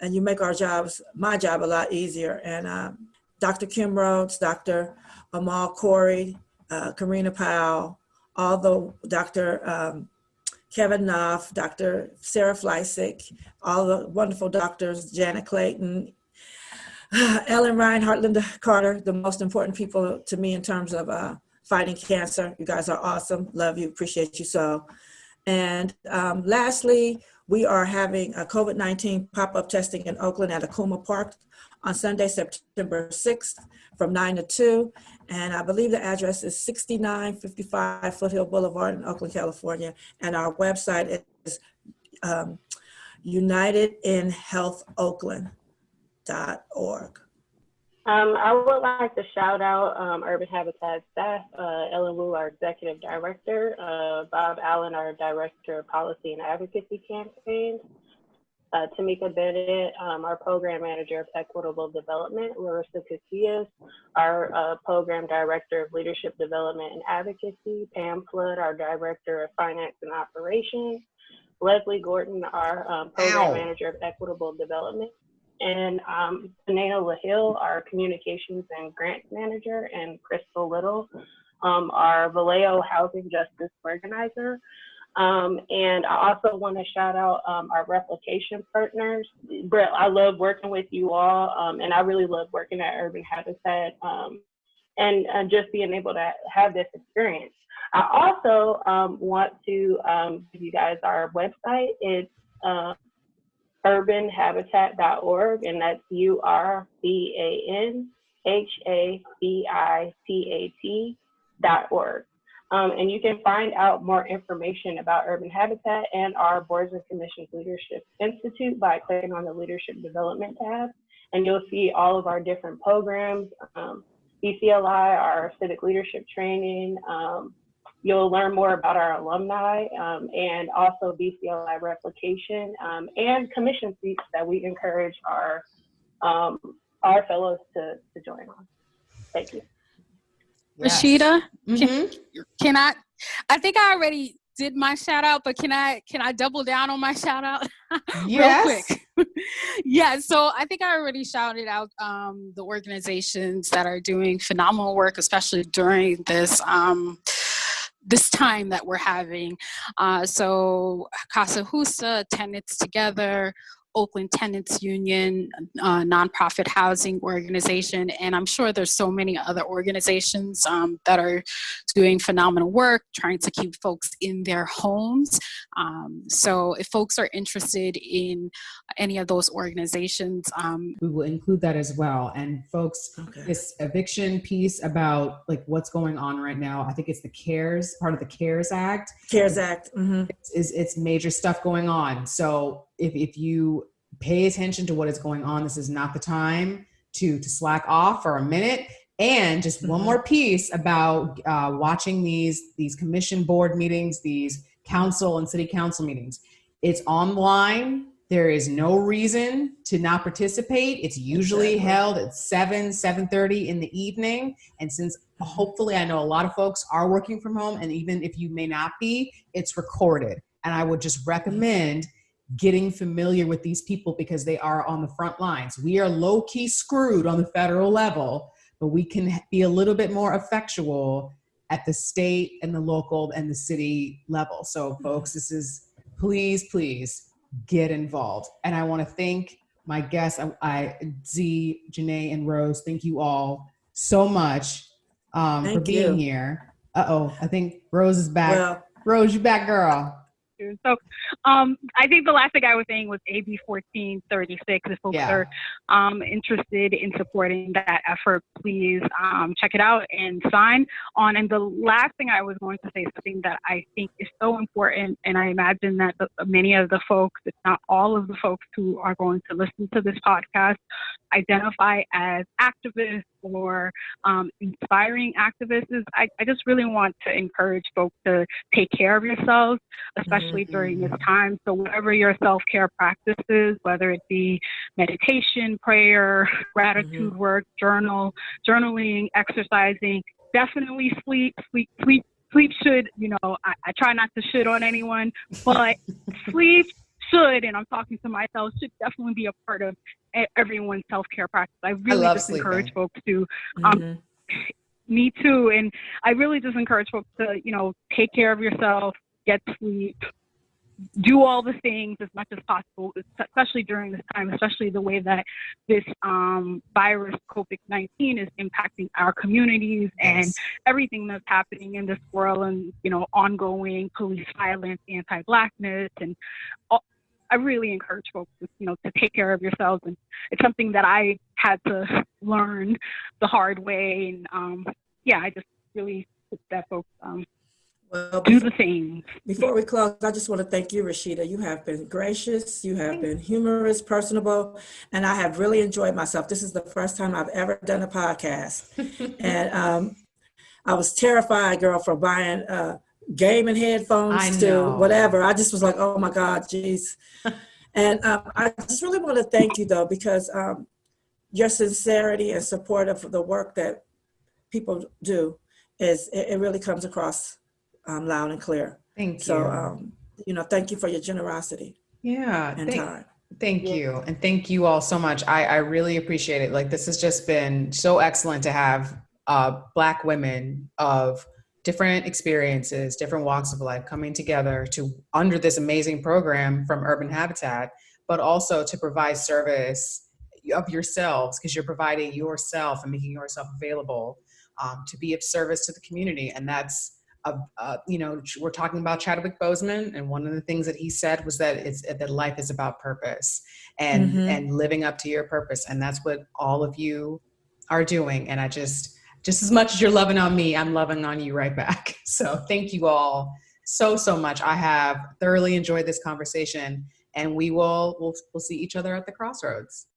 and you make my job a lot easier. And Dr. Kim Rhodes, Dr. Amal Corey, Karina Powell, Dr. Kevin Knopf, Dr. Sarah Fleisig, all the wonderful doctors, Janet Clayton, Ellen Reinhardt, Linda Carter, the most important people to me in terms of fighting cancer. You guys are awesome. Love you. Appreciate you so. And lastly, we are having a COVID-19 pop-up testing in Oakland at Akuma Park on Sunday, September 6th from 9 to 2. And I believe the address is 6955 Foothill Boulevard in Oakland, California. And our website is unitedinhealthoakland.org. I would like to shout out Urban Habitat staff, Ellen Wu, our executive director, Bob Allen, our director of policy and advocacy campaigns, Tamika Bennett, our program manager of equitable development, Larissa Casillas, our program director of leadership development and advocacy, Pam Flood, our director of finance and operations, Leslie Gordon, our program manager of equitable development, and Panena LaHill, our communications and grants manager, and Crystal Little, our Vallejo Housing Justice organizer. And I also want to shout out our replication partners. Brett, I love working with you all, and I really love working at Urban Habitat and just being able to have this experience. I also want to give you guys our website. It's urbanhabitat.org, and that's URBANHABITAT.org. And you can find out more information about Urban Habitat and our Boards and Commissions Leadership Institute by clicking on the Leadership Development tab, and you'll see all of our different programs, BCLI, our civic leadership training. You'll learn more about our alumni and also BCLI replication and commission seats that we encourage our fellows to join on. Thank you. Yes. Rashida, can I think I already did my shout out, but can I double down on my shout out real quick? Yeah, so I think I already shouted out the organizations that are doing phenomenal work, especially during this this time that we're having. So Casa Justa, Tenants Together, Oakland Tenants Union, nonprofit housing organization, and I'm sure there's so many other organizations that are doing phenomenal work, trying to keep folks in their homes. So if folks are interested in any of those organizations, we will include that as well. And folks, this eviction piece about like what's going on right now, I think it's the CARES, part of the CARES Act. CARES Act. It's major stuff going on. So if you pay attention to what is going on, this is not the time to slack off for a minute. And just one more piece about watching these commission board meetings, these council and city council meetings. It's online. There is no reason to not participate. It's usually held at 7:30 in the evening. And since hopefully I know a lot of folks are working from home, and even if you may not be, it's recorded. And I would just recommend getting familiar with these people because they are on the front lines. We are low-key screwed on the federal level, but we can be a little bit more effectual at the state and the local and the city level. So folks, this is, please get involved. And I want to thank my guests, Z, Genay, and Rose. Thank you all so much for being here. I think Rose is back. Well, Rose, you back, girl. So I think the last thing I was saying was AB 1436. If folks are interested in supporting that effort, please check it out and sign on. And the last thing I was going to say, something that I think is so important, and I imagine that many of the folks, if not all of the folks who are going to listen to this podcast, identify as activists or inspiring activists, is I just really want to encourage folks to take care of yourselves, especially during this time. So whatever your self-care practice is, whether it be meditation, prayer, gratitude work, journaling, exercising, definitely sleep should, I try not to shit on anyone, but sleep should, and I'm talking to myself, should definitely be a part of everyone's self-care practice. I really just encourage folks to, me too, and I really just encourage folks to, take care of yourself, get sleep, do all the things as much as possible, especially during this time, especially the way that this virus, COVID-19, is impacting our communities and everything that's happening in this world, and, you know, ongoing police violence, anti-Blackness, and I really encourage folks, you know, to take care of yourselves. And it's something that I had to learn the hard way. And I just really hope that folks do the same. Before we close, I just want to thank you, Rashida. You have been gracious, you have been humorous, personable, and I have really enjoyed myself. This is the first time I've ever done a podcast. And I was terrified, girl, from buying gaming headphones to whatever. I just was like, oh my God, geez. And I just really want to thank you, though, because your sincerity and support of the work that people do it really comes across loud and clear. Thank you. So, you know, thank you for your generosity. And time. Thank you. And thank you all so much. I really appreciate it. Like, this has just been so excellent to have Black women of different experiences, different walks of life coming together to under this amazing program from Urban Habitat, but also to provide service of yourselves, because you're providing yourself and making yourself available to be of service to the community. And that's, you know, we're talking about Chadwick Boseman, and one of the things that he said was that that life is about purpose and living up to your purpose. And that's what all of you are doing. And I just as much as you're loving on me, I'm loving on you right back. So thank you all so much. I have thoroughly enjoyed this conversation, and we'll see each other at the crossroads.